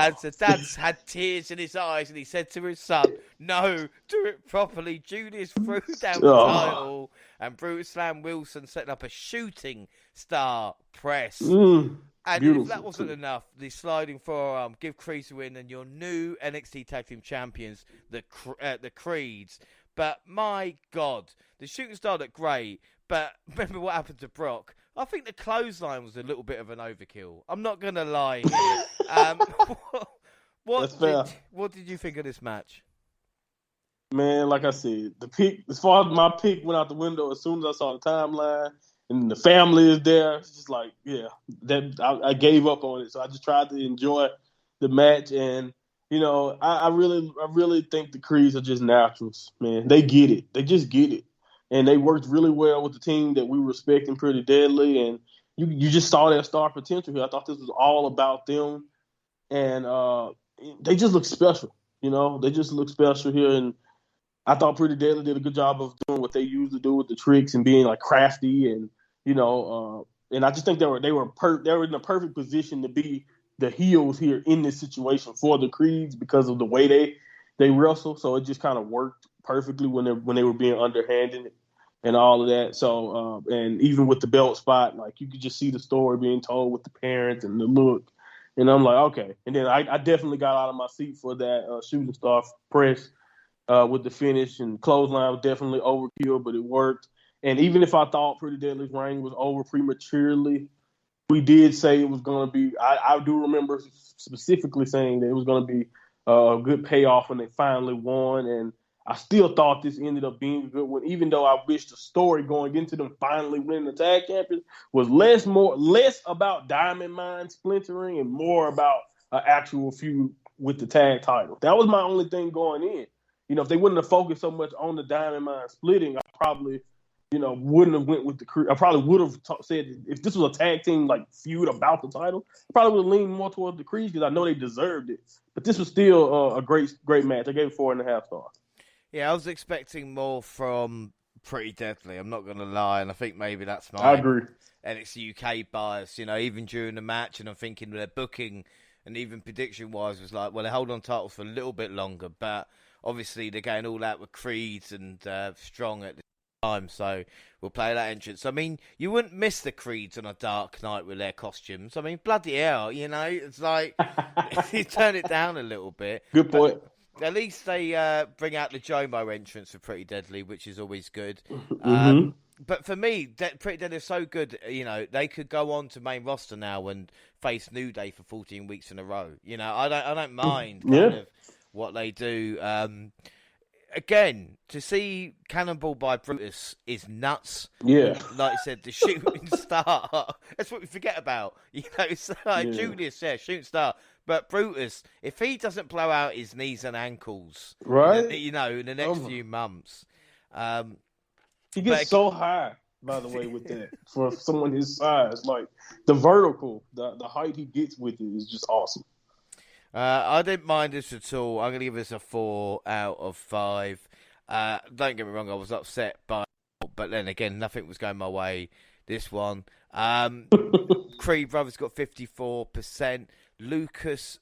and so Dad's had tears in his eyes, and he said to his son, "No, do it properly." Julius threw down the title, and Brutus slammed Wilson, setting up a shooting star press. And if that wasn't enough, the sliding forearm, give Creeds a win, and your new NXT Tag Team Champions, the Creeds. But my God, the shooting star looked great. But remember what happened to Brock? I think the clothesline was a little bit of an overkill. I'm not going to lie here. What did you think of this match? Man, like I said, the pick, as far as my pick went out the window as soon as I saw the timeline. And the family is there. It's just like, yeah, that I gave up on it. So I just tried to enjoy the match. And, you know, I really think the Creeds are just naturals, man. They get it. They just get it. And they worked really well with the team that we were respecting Pretty Deadly. And you just saw their star potential here. I thought this was all about them. And they just look special, you know. They just look special here. And I thought Pretty Deadly did a good job of doing what they usually do with the tricks and being like crafty and, you know, and I just think they were in a perfect position to be the heels here in this situation for the Creeds because of the way they wrestle. So it just kind of worked perfectly when they were being underhanded and all of that. So and even with the belt spot, like you could just see the story being told with the parents and the look. And I'm like, okay. And then I definitely got out of my seat for that shooting star press. With the finish, and clothesline was definitely overkill, but it worked. And even if I thought Pretty Deadly's reign was over prematurely, we did say it was going to be, I do remember specifically saying that it was going to be a good payoff when they finally won. And I still thought this ended up being a good one, even though I wish the story going into them finally winning the tag champions was less about Diamond Mine splintering and more about an actual feud with the tag title. That was my only thing going in. You know, if they wouldn't have focused so much on the Diamond Mine splitting, I probably, you know, wouldn't have went with the Creed. I probably would have said if this was a tag team like feud about the title, I probably would have leaned more towards the Creed because I know they deserved it. But this was still a great match. I gave it 4.5 stars. Yeah, I was expecting more from Pretty Deadly. I'm not going to lie, and I think maybe that's my I agree. NXT UK bias. You know, even during the match, and I'm thinking their booking and even prediction wise was like, well, they hold on titles for a little bit longer, but obviously they're going all out with Creeds and Strong at the time, so we'll play that entrance. I mean, you wouldn't miss the Creeds on a dark night with their costumes. I mean, bloody hell, you know, it's like you turn it down a little bit. Good point. At least they bring out the Jomo entrance for Pretty Deadly, which is always good. But for me, Pretty Deadly is so good, you know, they could go on to main roster now and face New Day for 14 weeks in a row. You know, I don't mind kind of what they do. Again, to see Cannonball by Brutus is nuts. Yeah. Like I said, the shooting star. That's what we forget about. You know, it's like Julius, shooting star. But Brutus, if he doesn't blow out his knees and ankles, right? You know, in the next few months. He gets so high, by the way, with that. For someone his size. Like, the vertical, the height he gets with it is just awesome. I didn't mind this at all. I'm going to give this a 4 out of 5. Don't get me wrong, I was upset by it, but then again, nothing was going my way this one. Creed brothers got 54%. Lucas,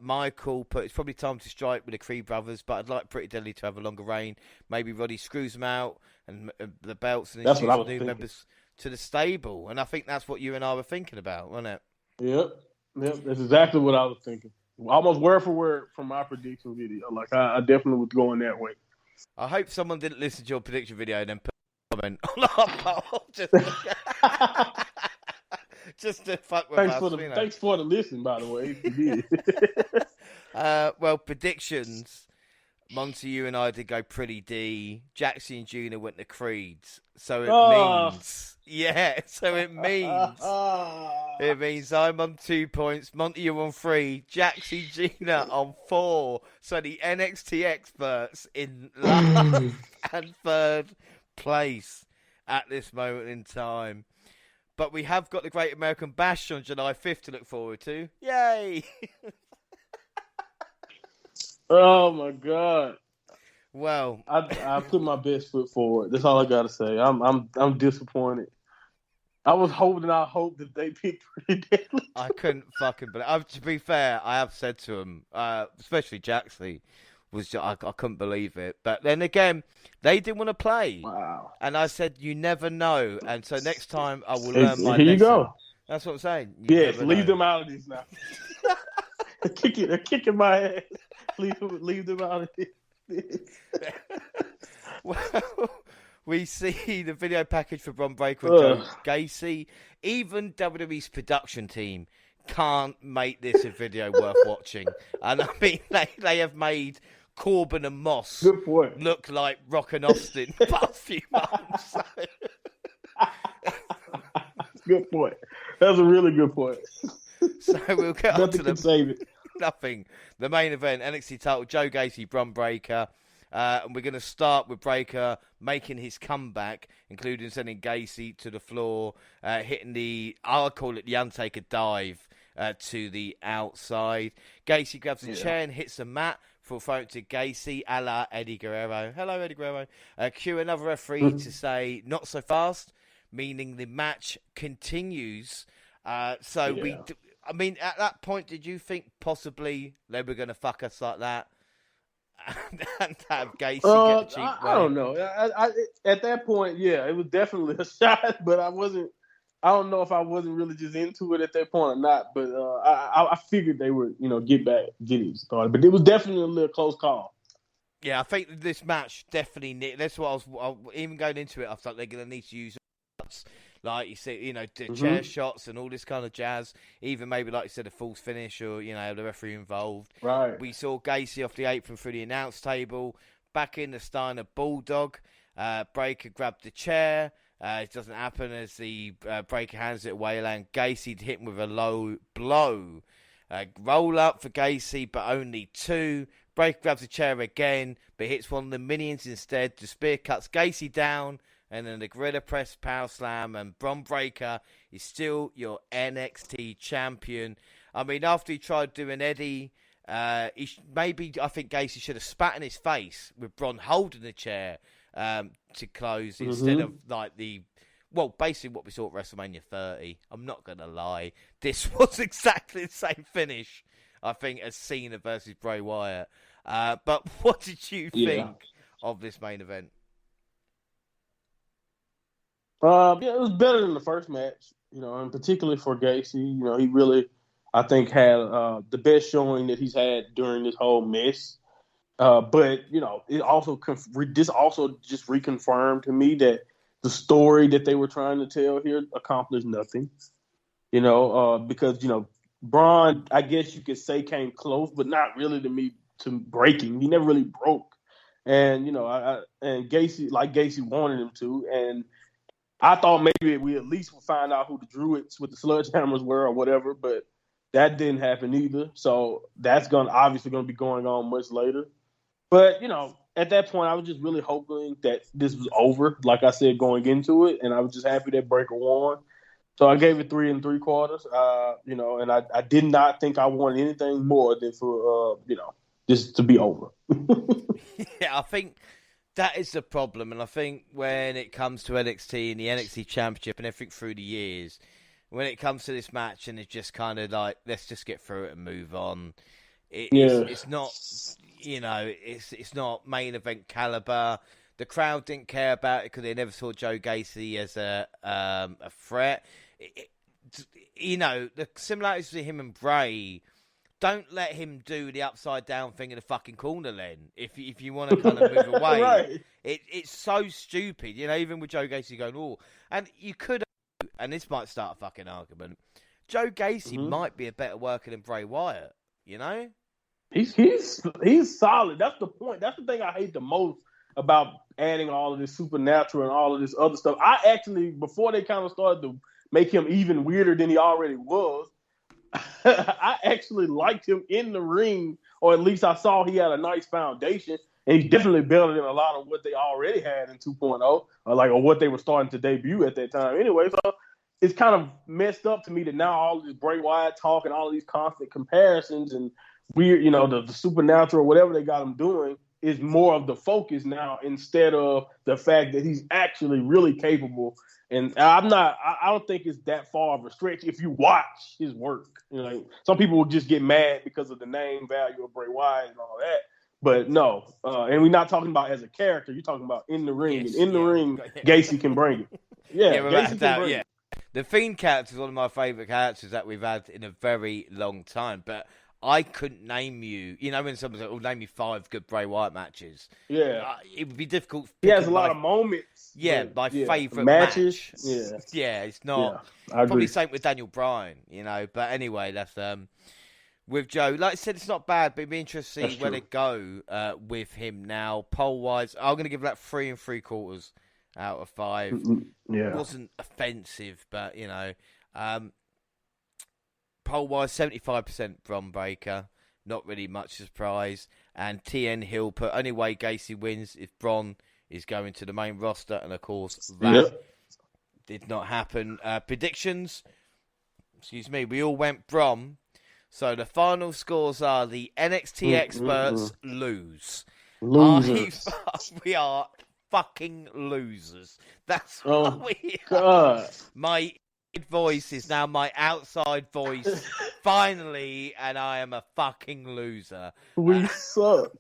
Michael put it's probably time to strike with the Creed brothers, but I'd like Pretty Deadly to have a longer reign. Maybe Roddy screws them out and the belts and introduce new members to the stable. And I think that's what you and I were thinking about, wasn't it? Yep, that's exactly what I was thinking. Almost word for word from my prediction video. Like I definitely was going that way. I hope someone didn't listen to your prediction video and then put a comment on our poll. Just to fuck with us. Thanks for the listen, by the way. If you did. Well, predictions. Monty, you and I did go Pretty D. Jackson and Junior went to Creeds. So it means... Yeah, so it means... It means I'm on 2 points. Monty, you're on 3. Jackson Junior on 4. So the NXT experts in last and third place at this moment in time. But we have got the Great American Bash on July 5th to look forward to. Yay! Oh my God! Well, I put my best foot forward. That's all I gotta say. I'm disappointed. I was hoping. I hope that they picked Pretty Deadly. I couldn't fucking believe. To be fair, I have said to him, especially Jaxley, I couldn't believe it. But then again, they didn't want to play. Wow. And I said, you never know. And so next time I will learn my lesson. Here you go. That's what I'm saying. Yes, leave them out of this now. They're kicking my ass. Leave them out of this. Well, we see the video package for Bron Breakker and Joe Gacy. Even WWE's production team can't make this a video worth watching. And I mean, they have made Corbin and Moss look like Rock and Austin the past few months. Good point. That's a really good point. So we'll get on to can save it. Nothing. The main event, NXT title, Joe Gacy, Bron Breakker. And we're going to start with Breakker making his comeback, including sending Gacy to the floor, hitting I'll call it the Undertaker dive to the outside. Gacy grabs a chair and hits the mat for throwing to Gacy, a la Eddie Guerrero. Hello, Eddie Guerrero. Cue another referee to say, not so fast, meaning the match continues. I mean, at that point, did you think possibly they were going to fuck us like that? And have Gacy get a cheap win? I don't know. At that point, yeah, it was definitely a shot, but I don't know if I wasn't really just into it at that point or not. But I figured they would, get it started. But it was definitely a little close call. Yeah, I think this match definitely. That's what I was even going into it. I thought they're going to need to use, like you see, the chair shots and all this kind of jazz. Even maybe, like you said, a false finish or the referee involved. Right. We saw Gacy off the apron through the announce table, back in the Steiner Bulldog. Breakker grabbed the chair. It doesn't happen as the Breakker hands it away. And Gacy hit him with a low blow. Roll up for Gacy, but only 2. Breakker grabs the chair again, but hits one of the minions instead. The spear cuts Gacy down, and then the Gorilla Press Power Slam, and Bron Breakker is still your NXT champion. I mean, after he tried doing Eddie, I think Gacy should have spat in his face with Bron holding the chair to close instead of basically what we saw at WrestleMania 30. I'm not going to lie. This was exactly the same finish, I think, as Cena versus Bray Wyatt. But what did you think of this main event? It was better than the first match, and particularly for Gacy. He really, I think, had the best showing that he's had during this whole mess. But it also this also just reconfirmed to me that the story that they were trying to tell here accomplished nothing. Because Braun, I guess you could say, came close, but not really to breaking. He never really broke, and and Gacy wanted him to, and I thought maybe we at least would find out who the Druids with the sledgehammers were or whatever, but that didn't happen either. So that's obviously going to be going on much later. But, at that point, I was just really hoping that this was over, like I said, going into it. And I was just happy that Breakker won. So I gave it 3 3/4, and I did not think I wanted anything more than for, this to be over. Yeah, I think that is the problem. And I think when it comes to NXT and the NXT Championship and everything through the years, when it comes to this match, and it's just kind of like, let's just get through it and move on. It's not, it's not main event caliber. The crowd didn't care about it because they never saw Joe Gacy as a threat. The similarities to him and Bray. Don't let him do the upside down thing in the fucking corner, Len. If you want to kind of move away, right. It's so stupid. Even with Joe Gacy going, oh, and you could, and this might start a fucking argument. Joe Gacy might be a better worker than Bray Wyatt. He's solid. That's the point. That's the thing I hate the most about adding all of this supernatural and all of this other stuff. I actually, before they kind of started to make him even weirder than he already was, I actually liked him in the ring, or at least I saw he had a nice foundation, and he's definitely better than a lot of what they already had in 2.0, or what they were starting to debut at that time. Anyway, so it's kind of messed up to me that now all of this Bray Wyatt talk and all of these constant comparisons and weird, the supernatural, whatever they got him doing, is more of the focus now instead of the fact that he's actually really capable. And I don't think it's that far of a stretch if you watch his work. Some people will just get mad because of the name value of Bray Wyatt and all that. But no, and we're not talking about as a character. You're talking about in the ring. Yes, and in the ring, Gacy can bring it. Yeah, Gacy can bring it. The Fiend character is one of my favourite characters that we've had in a very long time. But I couldn't name you. When someone's like, name me 5 good Bray Wyatt matches. Yeah. It would be difficult. He has a lot of moments. Yeah, my favourite matches. Match. Yeah, it's not. Yeah, I agree. Probably same with Daniel Bryan, But anyway, that's with Joe. Like I said, it's not bad, but it'd be interesting to see where they go with him now. Poll-wise, I'm going to give that 3 3/4 out of 5. Yeah. It wasn't offensive, but, poll-wise, 75% Bron Breakker. Not really much surprise. And TN Hill put, only way Gacy wins if Bron is going to the main roster. And, of course, that did not happen. Predictions. Excuse me. We all went Bron. So the final scores are the NXT Experts lose. Losers. We are fucking losers. That's what we are. God. My voice is now my outside voice, finally, and I am a fucking loser. We suck.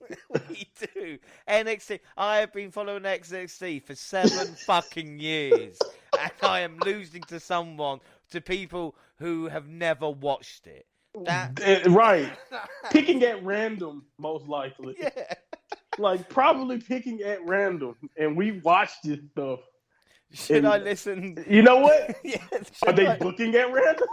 We do. NXT. I have been following NXT for 7 fucking years, and I am losing to people who have never watched it. Right. Picking at random, most likely. Yeah. Probably picking at random, and we watched this stuff. Should I listen? You know what? Yeah, are they booking at random?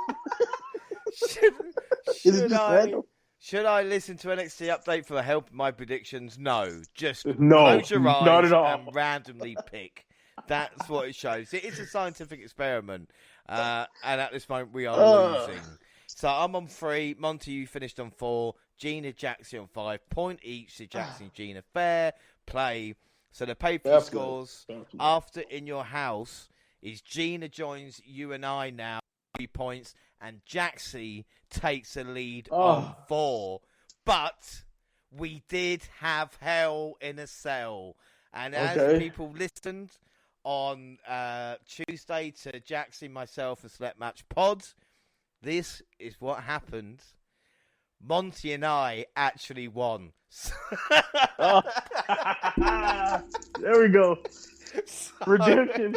Should I listen to NXT Update for help in my predictions? No. Just close your eyes not at all. and randomly pick. That's what it shows. It is a scientific experiment. And at this moment, we are losing. So I'm on 3. Monty, you finished on 4. Gina, Jackson on 5. Point each to Jackson, Gina. Fair play. So the pay-per-view scores after In Your House is Gina joins you and I now, 3 points, and Jaxie takes the lead on 4. But we did have Hell in a Cell. And as people listened on Tuesday to Jaxie, myself, and Select Match Pod, this is what happened. Monty and I actually won. There we go. Redemption.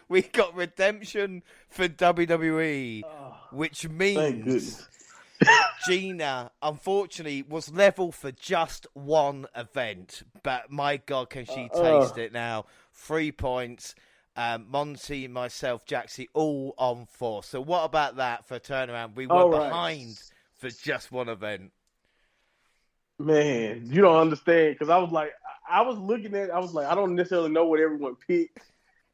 We got redemption for WWE, which means Gina, unfortunately, was level for just one event. But my God, can she taste it now? 3 points. Monty, myself, Jaxie, all on 4. So what about that for a turnaround? We were behind for just one event. Man, you don't understand, because I was looking at it, I was like, I don't necessarily know what everyone picked,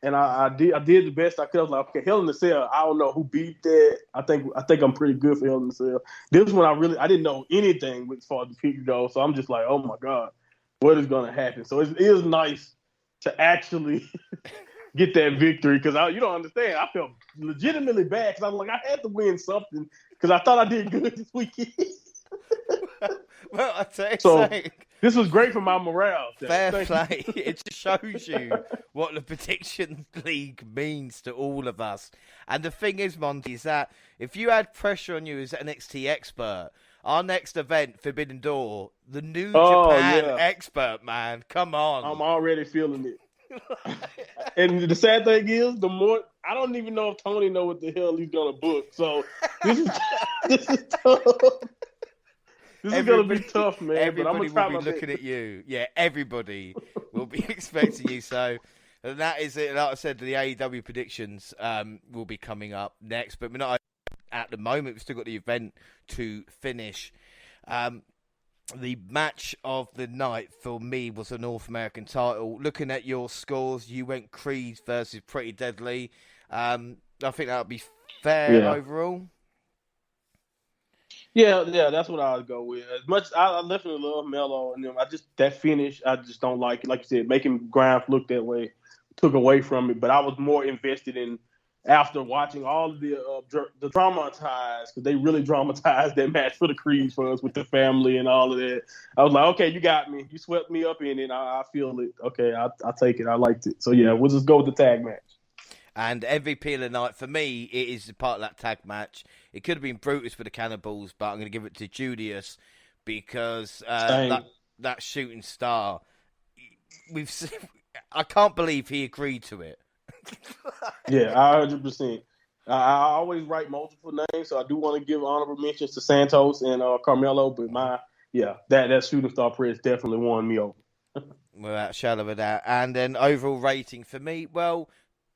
and I did the best I could. I was like, okay, Hell in a Cell, I don't know who beat that. I think I'm pretty good for Hell in a Cell. This one I didn't know anything as far as the pick goes, so I'm just like, oh my God, what is going to happen? So it is nice to actually get that victory, because you don't understand. I felt legitimately bad, because I was like, I had to win something, because I thought I did good this weekend. Well, I tell you, This was great for my morale. Fair Thank play. you. It just shows you what the prediction league means to all of us. And the thing is, Monty, is that if you had pressure on you as NXT expert, our next event, Forbidden Door, the New Japan expert, man, come on. I'm already feeling it. And the sad thing is, the more I don't even know if Tony know what the hell he's gonna book. So this is tough. This is gonna be tough, man. Everybody but I'm will be looking at you. Yeah, everybody will be expecting you. So and that is it. Like I said, the AEW predictions will be coming up next, but we're not at the moment. We've still got the event to finish. The match of the night for me was a North American title. Looking at your scores, you went Creed versus Pretty Deadly. I think that would be fair overall. Yeah, that's what I would go with. As much I definitely love Melo, and then that finish, I just don't like it. Like you said, making Grimes look that way took away from it. But I was more invested in after watching all of the dramatized, because they really dramatized that match for the Creed for us with the family and all of that. I was like, okay, you got me. You swept me up in it. I feel it. Okay, I'll take it. I liked it. So, yeah, we'll just go with the tag match. And MVP of the night, for me, it is part of that tag match. It could have been Brutus for the Cannibals, but I'm going to give it to Julius because that shooting star, I can't believe he agreed to it. Yeah, 100%. I always write multiple names, so I do want to give honorable mentions to Santos and Carmelo, but that shooting star press definitely won me over. Without a shadow of a doubt. And then overall rating for me, well,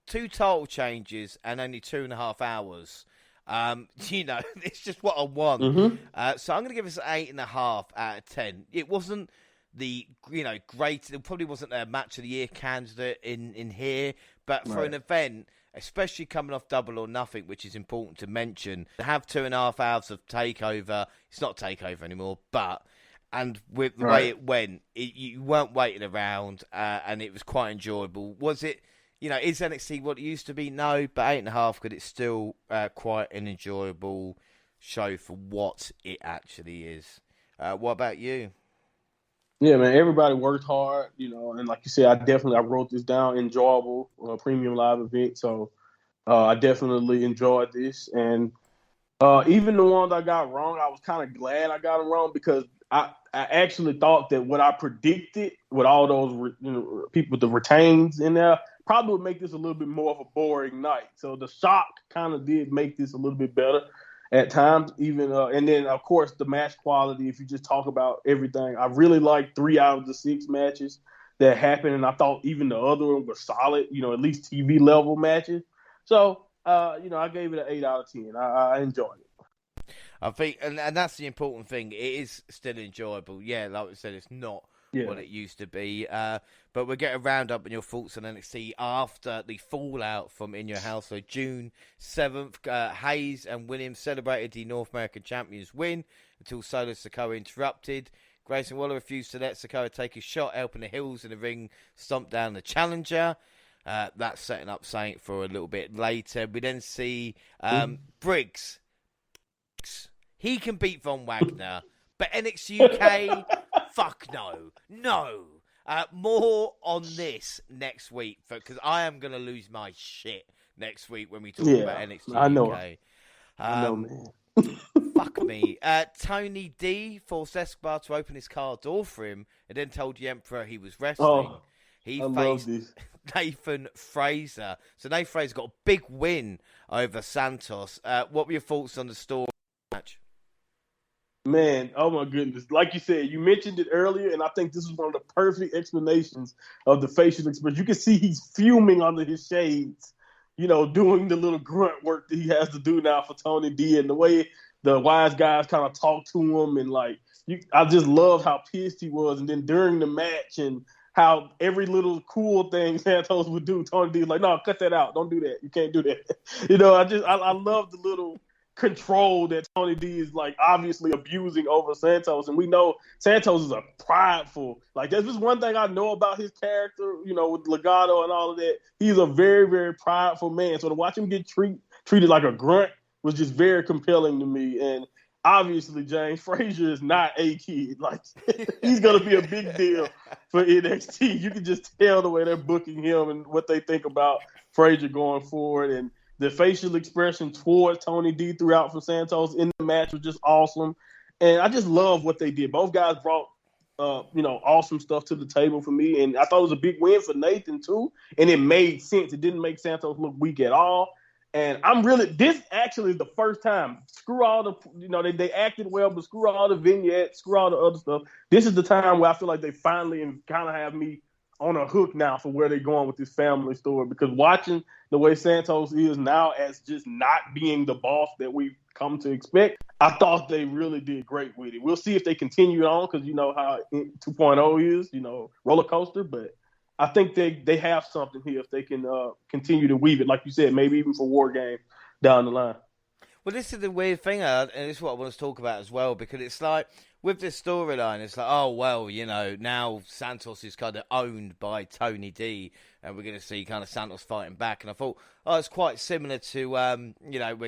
2 title changes and only 2.5 hours. It's just what I want. Mm-hmm. So I'm going to give us an 8.5 out of 10. It wasn't the great. It probably wasn't a match of the year candidate in here, but for an event, especially coming off Double or Nothing, which is important to mention, to have 2.5 hours of Takeover. It's not Takeover anymore, and with the way it went, you weren't waiting around, and it was quite enjoyable. Was it? Is NXT what it used to be? No, but 8.5, because it's still quite an enjoyable show for what it actually is. What about you? Yeah, man, everybody worked hard, and like you said, I wrote this down, enjoyable premium live event. So I definitely enjoyed this. And even the ones I got wrong, I was kind of glad I got them wrong, because I actually thought that what I predicted with all those people with the retains in there probably would make this a little bit more of a boring night. So the shock kind of did make this a little bit better at times, even and then of course the match quality. If you just talk about everything, I really liked 3 out of the 6 matches that happened, and I thought even the other one was solid. At least TV level matches. So I gave it an 8 out of 10. I enjoyed it. I think, and that's the important thing. It is still enjoyable. Yeah, like I said, it's not what it used to be. But we'll get a roundup on your thoughts on NXT after the fallout from In Your House. So June 7th, Hayes and Williams celebrated the North American Champions win until Solo Sikoa interrupted. Grayson Waller refused to let Sikoa take his shot, helping the Hills in the ring stomp down the challenger. That's setting up something for a little bit later. We then see Briggs. He can beat Von Wagner, but NXT UK, fuck no. More on this next week, because I am going to lose my shit next week when we talk about NXT I know. UK. I know, man. Fuck me. Tony D forced Escobar to open his car door for him and then told the Emperor he was resting. He faced Nathan Fraser. So Nathan Fraser got a big win over Santos. What were your thoughts on the story match? Man, oh my goodness. Like you said, you mentioned it earlier, and I think this is one of the perfect explanations of the facial expression. You can see he's fuming under his shades, doing the little grunt work that he has to do now for Tony D, and the way the wise guys kind of talk to him. And I just love how pissed he was. And then during the match, and how every little cool thing Santos would do, Tony D is like, no, cut that out. Don't do that. You can't do that. I love the little control that Tony D is obviously abusing over Santos. And we know Santos is a prideful, that's just one thing I know about his character, with Legato and all of that. He's a very, very prideful man. So to watch him get treated like a grunt was just very compelling to me. And obviously James Frazier is not a kid. Like he's gonna be a big deal for NXT. You can just tell the way they're booking him and what they think about Frazier going forward, and the facial expression towards Tony D throughout from Santos in the match was just awesome. And I just love what they did. Both guys brought awesome stuff to the table for me, and I thought it was a big win for Nathan too. And it made sense. It didn't make Santos look weak at all. And this actually is the first time. Screw all the, they acted well, but screw all the vignettes, screw all the other stuff. This is the time where I feel like they finally kind of have me on a hook now for where they're going with this family story. Because watching the way Santos is now as just not being the boss that we've come to expect, I thought they really did great with it. We'll see if they continue on, because you know how 2.0 is, roller coaster, but I think they have something here if they can continue to weave it, like you said, maybe even for War Games down the line. Well, this is the weird thing, and this is what I want to talk about as well, because it's like, with this storyline, it's like, oh, well, now Santos is kind of owned by Tony D, and we're going to see kind of Santos fighting back. And I thought, oh, it's quite similar to, when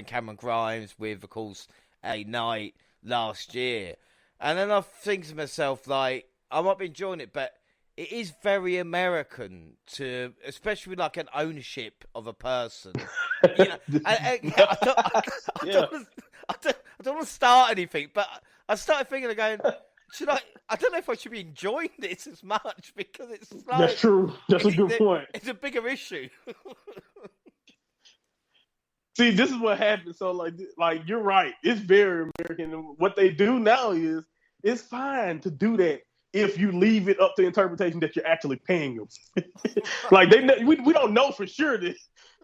Cameron Grimes with, of course, a Knight last year. And then I think to myself, like, I might be enjoying it, but it is very American to, especially with like an ownership of a person. I don't want to start anything, but I started thinking, going, I don't know if I should be enjoying this as much, because it's like, that's true. That's a good point. It's a bigger issue. See, this is what happens. So, like you're right. It's very American. And what they do now is, it's fine to do that if you leave it up to interpretation that you're actually paying them. Like we don't know for sure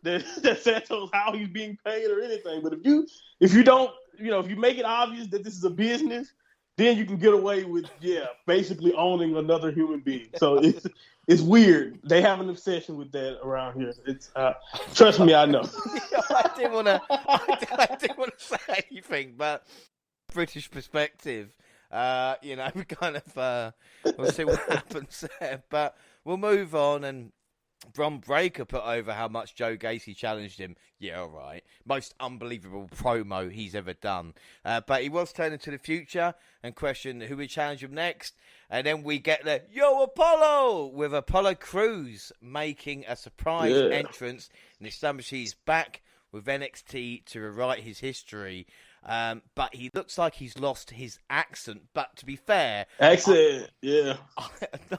that Santos how he's being paid or anything. But if you don't, if you make it obvious that this is a business, then you can get away with basically owning another human being. So it's weird. They have an obsession with that around here. It's trust me, I know. I didn't want to say anything, but British perspective. We kind of we'll see what happens there, but we'll move on. And Bron Breakker put over how much Joe Gacy challenged him. Yeah, all right. Most unbelievable promo he's ever done. But he was turning to the future and questioned who would challenge him next. And then we get the Yo Apollo with Apollo Crews making a surprise entrance and establish he's back with NXT to rewrite his history. But he looks like he's lost his accent. But to be fair... Not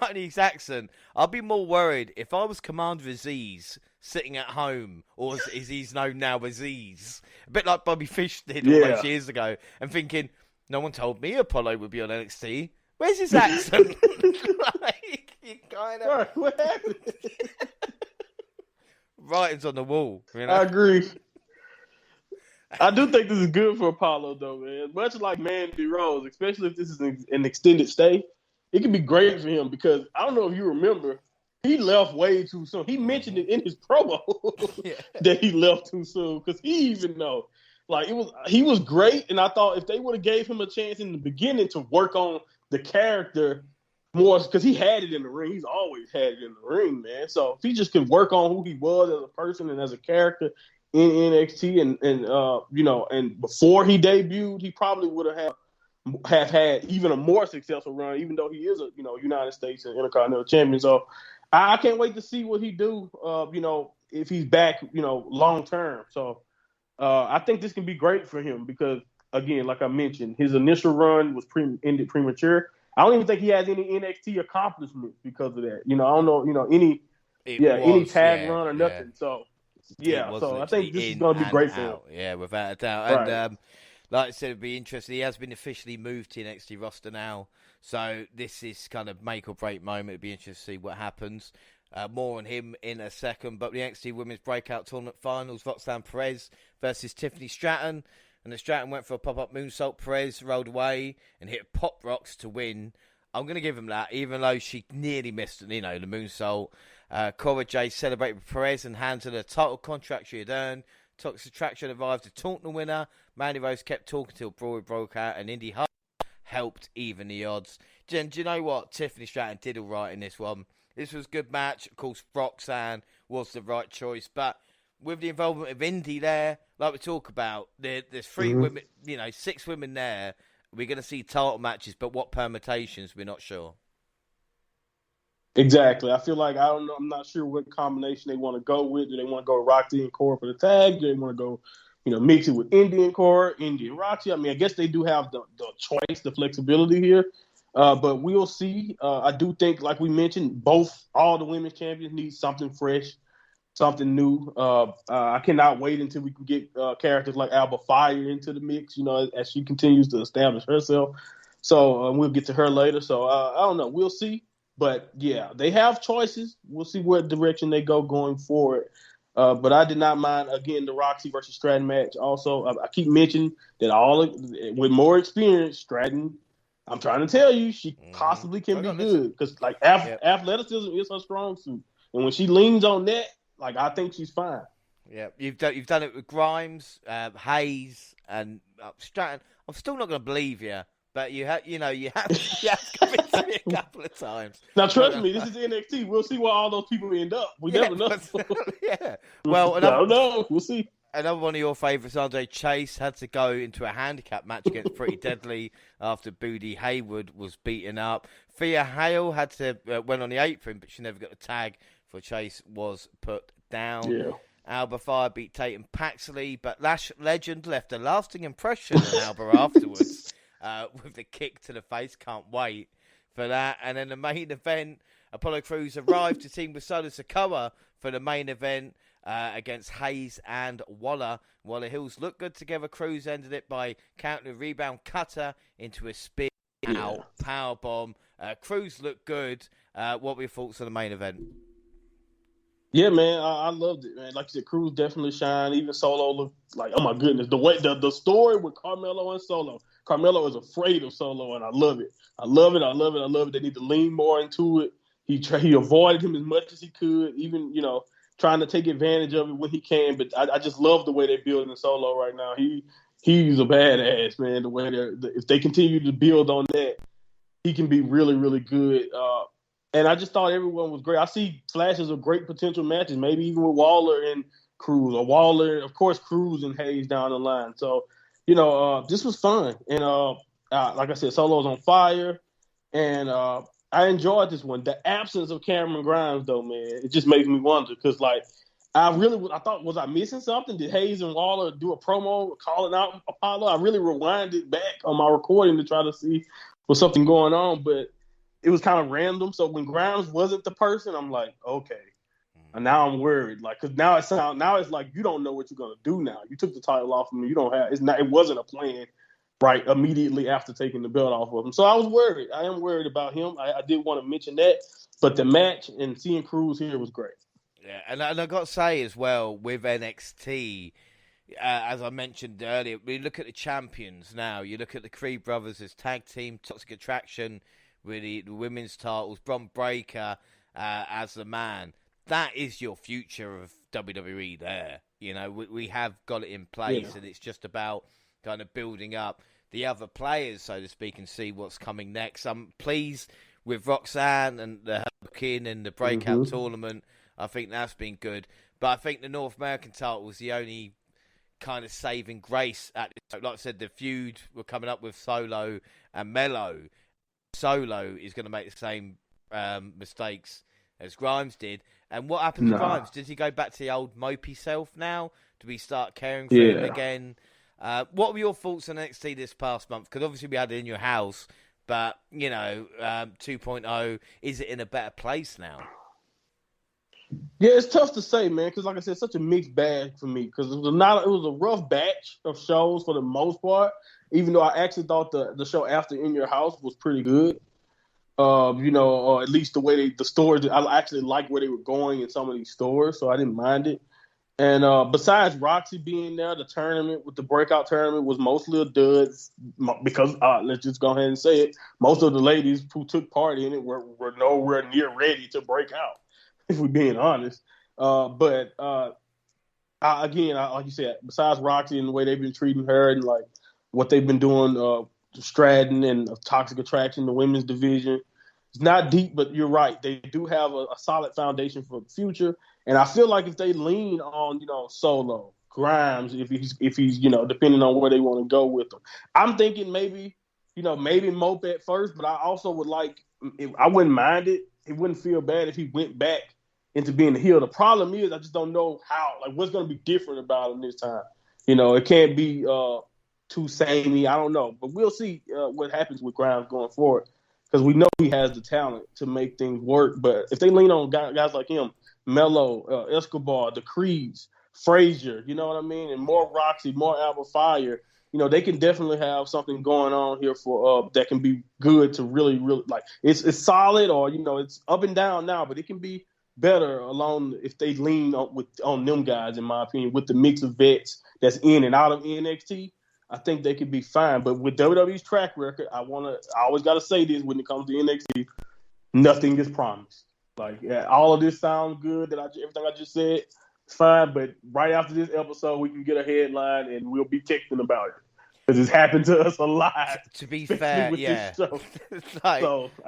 only his accent, I'd be more worried if I was Commander Aziz sitting at home, or as he's known now, Aziz. A bit like Bobby Fish did all those years ago, and thinking, no one told me Apollo would be on NXT. Where's his accent? Like, you kind of... What happened? Writing's on the wall. I agree. I do think this is good for Apollo, though, man. Much like Mandy Rose, especially if this is an extended stay, it could be great for him, because I don't know if you remember, he left way too soon. He mentioned it in his promo that he left too soon, because he even know. Like, he was great, and I thought if they would have gave him a chance in the beginning to work on the character more, because he had it in the ring. He's always had it in the ring, man. So if he just could work on who he was as a person and as a character in NXT, and before he debuted, he probably would have had even a more successful run, even though he is a United States and Intercontinental Champion. So I can't wait to see what he do. If he's back, long term. So I think this can be great for him, because again, like I mentioned, his initial run was ended premature. I don't even think he has any NXT accomplishments because of that. I don't know, any tag run or nothing. So. Yeah, so I think this is going to be great for him. Yeah, without a doubt. Right. And like I said, it'd be interesting. He has been officially moved to NXT roster now, so this is kind of make or break moment. It'd be interesting to see what happens. More on him in a second. But the NXT Women's Breakout Tournament Finals, Roxanne Perez versus Tiffany Stratton. And the Stratton went for a pop-up moonsault. Perez rolled away and hit Pop Rocks to win. I'm going to give him that, even though she nearly missed, the moonsault. Cora Jade celebrated with Perez and handed her title contract she had earned. Toxic Attraction arrived to taunt the winner. Mandy Rose kept talking till Brawl broke out, and Indy Hart helped even the odds. Jen, do you know what? Tiffany Stratton did all right in this one. This was a good match. Of course, Roxanne was the right choice, but with the involvement of Indy there, like we talk about, there's 3 women, 6 women there. We're going to see title matches, but what permutations, we're not sure. Exactly. I feel like I'm not sure what combination they want to go with. Do they want to go Roxy and Core for the tag? Do they want to go, mix it with Indian Core, Indian Roxy? I mean, I guess they do have the choice, the flexibility here. But we'll see. I do think, like we mentioned, all the women's champions need something fresh, something new. I cannot wait until we can get characters like Alba Fire into the mix, as she continues to establish herself. So we'll get to her later. So I don't know. We'll see. But, yeah, they have choices. We'll see what direction they go going forward. But I did not mind, again, the Roxy versus Stratton match. Also, I keep mentioning that with more experience, Stratton, I'm trying to tell you, she possibly can be good. Because, athleticism is her strong suit. And when she leans on that, I think she's fine. Yeah, you've done it with Grimes, Hayes, and Stratton. I'm still not going to believe you. But you have convinced me a couple of times. Now, trust me, this is NXT. We'll see where all those people end up. We never know. Yeah. Well, I don't know. We'll see. Another one of your favourites, Andre Chase, had to go into a handicap match against Pretty Deadly after Booty Hayward was beaten up. Thea Hale went on the apron, but she never got the tag for Chase was put down. Yeah. Alba Fire beat Tatum Paxley, but Lash Legend left a lasting impression on Alba afterwards. With the kick to the face. Can't wait for that. And then the main event, Apollo Crews arrived to team with Solo Sikoa for the main event against Hayes and Waller. Waller Hills looked good together. Crews ended it by countering a rebound cutter into a spin out powerbomb. Crews looked good. What were your thoughts on the main event? Yeah, man, I loved it, man. Like you said, Crews definitely shined. Even Solo looked like, oh my goodness, the story with Carmelo and Solo. Carmelo is afraid of Solo, and I love it. I love it. They need to lean more into it. He avoided him as much as he could, even trying to take advantage of it when he can. But I just love the way they're building Solo right now. He's a badass, man. The way if they continue to build on that, he can be really, really good. And I just thought everyone was great. I see flashes of great potential matches, maybe even with Waller and Crews, or Waller, of course, Crews and Hayes down the line. So, this was fun. And like I said, Solo's on fire. And I enjoyed this one. The absence of Cameron Grimes, though, man, it just makes me wonder. Because, I thought, was I missing something? Did Hayes and Waller do a promo calling out Apollo? I really rewinded back on my recording to try to see was something going on. But it was kind of random. So when Grimes wasn't the person, I'm like, okay. And now I'm worried. Because now it's like you don't know what you're going to do now. You took the title off of me. You don't have, it wasn't a plan right immediately after taking the belt off of him. So I was worried. I am worried about him. I did want to mention that. But the match and seeing Crews here was great. Yeah, and I got to say as well, with NXT, as I mentioned earlier, we look at the champions now. You look at the Creed brothers as tag team, Toxic Attraction, with the women's titles, Bron Breakker as the man. That is your future of WWE there. We have got it in place, and it's just about kind of building up the other players, so to speak, and see what's coming next. I'm pleased with Roxanne and the Hurricane and the breakout tournament. I think that's been good. But I think the North American title was the only kind of saving grace. Like I said, the feud we're coming up with Solo and Melo. Solo is going to make the same mistakes as Grimes did. And what happened to Grimes? Does he go back to the old mopey self now? Do we start caring for him again? What were your thoughts on NXT this past month? Because obviously we had it in your house, but 2.0, is it in a better place now? Yeah, it's tough to say, man, because like I said, it's such a mixed bag for me. Because it was a rough batch of shows for the most part. Even though I actually thought the show after In Your House was pretty good. Or at least the way the stores, I actually like where they were going in some of these stores, so I didn't mind it. And besides Roxy being there, the tournament with the breakout tournament was mostly a dud because let's just go ahead and say it. Most of the ladies who took part in it were nowhere near ready to break out, if we're being honest. But like you said, besides Roxy and the way they've been treating her and like what they've been doing, Stratton and Toxic Attraction, the women's division, it's not deep, but you're right. They do have a solid foundation for the future. And I feel like if they lean on, Solo, Grimes, if he's depending on where they want to go with him, I'm thinking maybe Mope at first, but I also would I wouldn't mind it. It wouldn't feel bad if he went back into being the heel. The problem is I just don't know how, what's going to be different about him this time. It can't be too samey. I don't know, but we'll see what happens with Grimes going forward, because we know he has the talent to make things work. But if they lean on guys like him, Melo, Escobar, the Creeds, Frazier, you know what I mean, and more Roxy, more Alba Fire, they can definitely have something going on here for that can be good to really, really it's solid, or it's up and down now, but it can be better along if they lean on them guys, in my opinion, with the mix of vets that's in and out of NXT. I think they could be fine. But with WWE's track record, I always got to say this when it comes to NXT, nothing is promised. All of this sounds good. Everything I just said, fine. But right after this episode, we can get a headline and we'll be texting about it, because it's happened to us a lot. To be fair, yeah. So I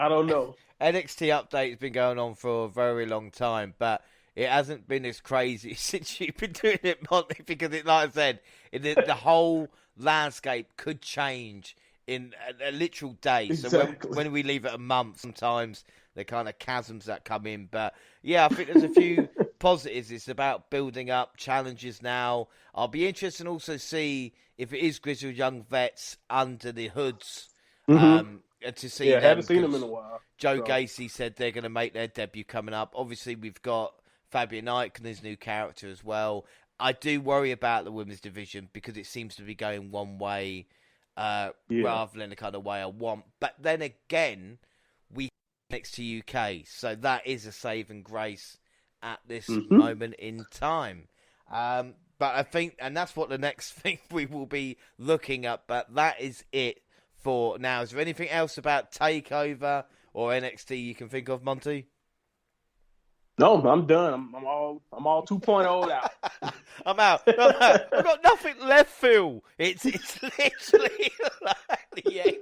don't know. NXT Update has been going on for a very long time, but it hasn't been as crazy since you've been doing it, Monty, because like I said, the whole landscape could change in a literal day. Exactly. So when we leave it a month, sometimes the kind of chasms that come in. But yeah, I think there's a few positives. It's about building up challenges now. I'll be interested to also see if it is grizzled young vets under the hoods. To see them. Haven't seen them in a while. Joe Gacy said they're going to make their debut coming up. Obviously, we've got Fabian Aichner and his new character as well. I do worry about the women's division because it seems to be going one way rather than the kind of way I want. But then again, we next to UK, so that is a saving grace at this moment in time. But I think, and that's what the next thing we will be looking at. But that is it for now. Is there anything else about TakeOver or NXT you can think of, Monty? No, I'm done. I'm all 2.0 out. I'm out. I've got nothing left, Phil. It's literally like the end.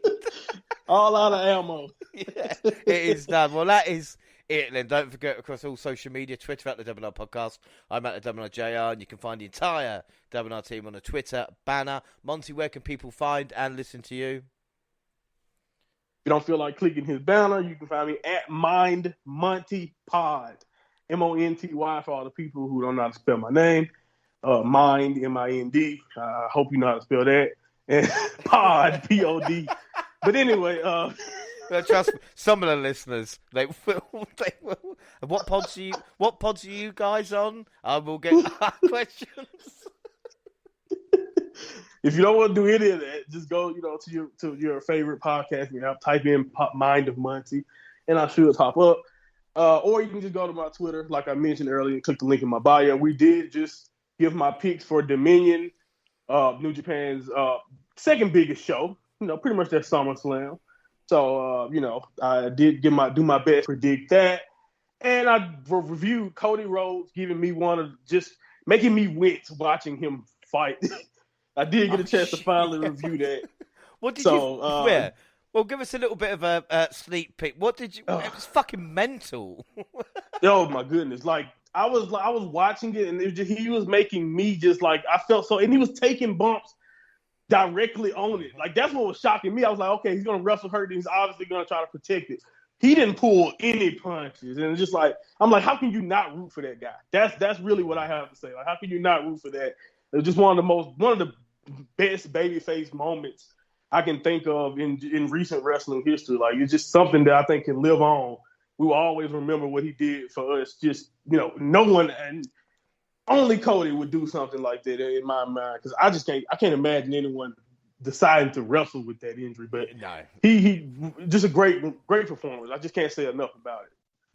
All out of ammo. Yeah, it is done. Well, that is it then. Don't forget, across all social media, Twitter at the WNR Podcast. I'm at the WNRJR, and you can find the entire WNR team on the Twitter banner. Monty, where can people find and listen to you? If you don't feel like clicking his banner, you can find me at Mind Monty Pod. Monty for all the people who don't know how to spell my name. Mind, M-I-N-D. I hope you know how to spell that. And Pod, P-O-D. But anyway, trust me, some of the listeners, they will. What pods are you guys on? I will get questions. If you don't want to do any of that, just go, to your favorite podcast app, type in Mind of Monty, and I should pop up. Or you can just go to my Twitter, like I mentioned earlier, and click the link in my bio. We did just give my picks for Dominion, New Japan's second biggest show. Pretty much that SummerSlam. So, I did do my best to predict that. And I reviewed Cody Rhodes, giving me making me wince watching him fight. I did get a chance to finally review that. What did you? Well, give us a little bit of a sneak peek. What did you? It was fucking mental. Oh my goodness! I was watching it, and he was making me just I felt so, and he was taking bumps directly on it. That's what was shocking me. I was like, okay, he's gonna wrestle hurt, and he's obviously gonna try to protect it. He didn't pull any punches, and it's just I'm like, how can you not root for that guy? That's really what I have to say. How can you not root for that? It's just one of the best babyface moments I can think of in recent wrestling history. It's just something that I think can live on. We will always remember what he did for us. Just, no one, and only Cody would do something like that in my mind. Because I can't imagine anyone deciding to wrestle with that injury. But no, he just a great performance. I just can't say enough about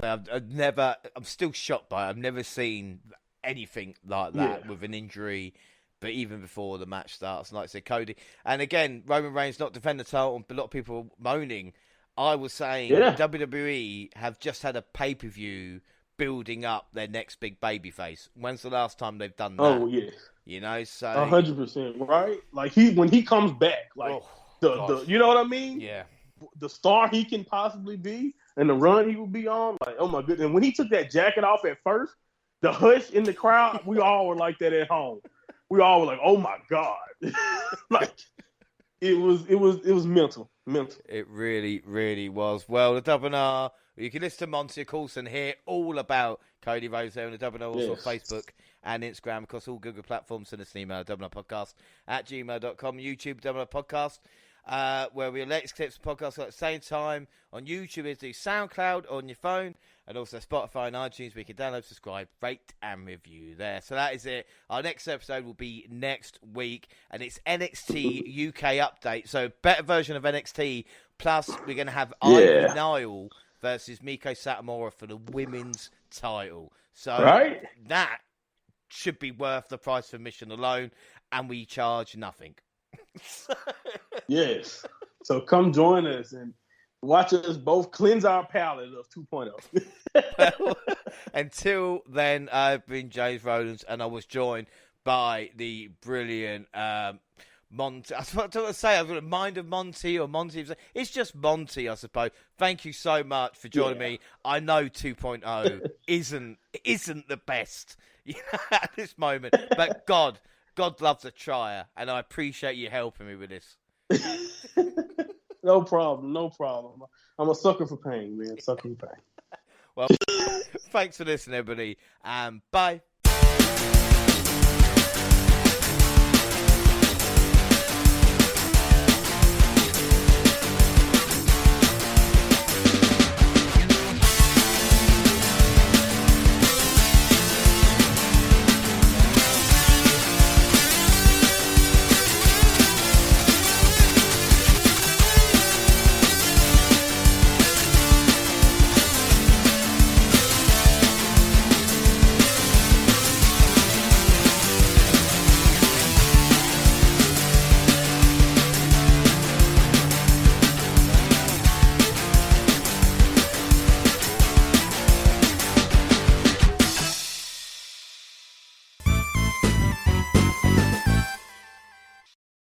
it. I'm still shocked by it. I've never seen anything like that with an injury. But even before the match starts, like I said, Cody. And again, Roman Reigns not defend the title, but a lot of people moaning. I was saying WWE have just had a pay-per-view building up their next big babyface. When's the last time they've done that? Oh, yeah. So 100%, right? When he comes back, the you know what I mean? Yeah. The star he can possibly be and the run he will be on, oh my goodness. And when he took that jacket off at first, the hush in the crowd, we all were like that at home. We all were like, "Oh my God!" Like it was mental. It really, really was. Well, the WNR, you can listen to Monty, of course, and hear all about Cody Rhodes there on the WNR, also on Facebook and Instagram, across all Google platforms. Send us an email, WNRpodcast@gmail.com, YouTube, WNR Podcast, where we let clips of podcasts at the same time. On YouTube, is the SoundCloud on your phone, and also Spotify and iTunes, where you can download, subscribe, rate, and review there. So that is it. Our next episode will be next week, and it's NXT UK Update. So better version of NXT. Plus, we're going to have Ivy Nile versus Miko Satomura for the women's title. So that should be worth the price of admission alone, and we charge nothing. Yes. So come join us and watch us both cleanse our palate of 2.0. Well, until then, I've been James Rowlands, and I was joined by the brilliant Monty. I was about to say, I've got a mind of Monty or Monty. It's just Monty, I suppose. Thank you so much for joining me. I know 2.0 isn't the best at this moment, but God loves a trier, and I appreciate you helping me with this. No problem. I'm a sucker for pain, man. Sucker for pain. Well, thanks for listening, everybody, and bye.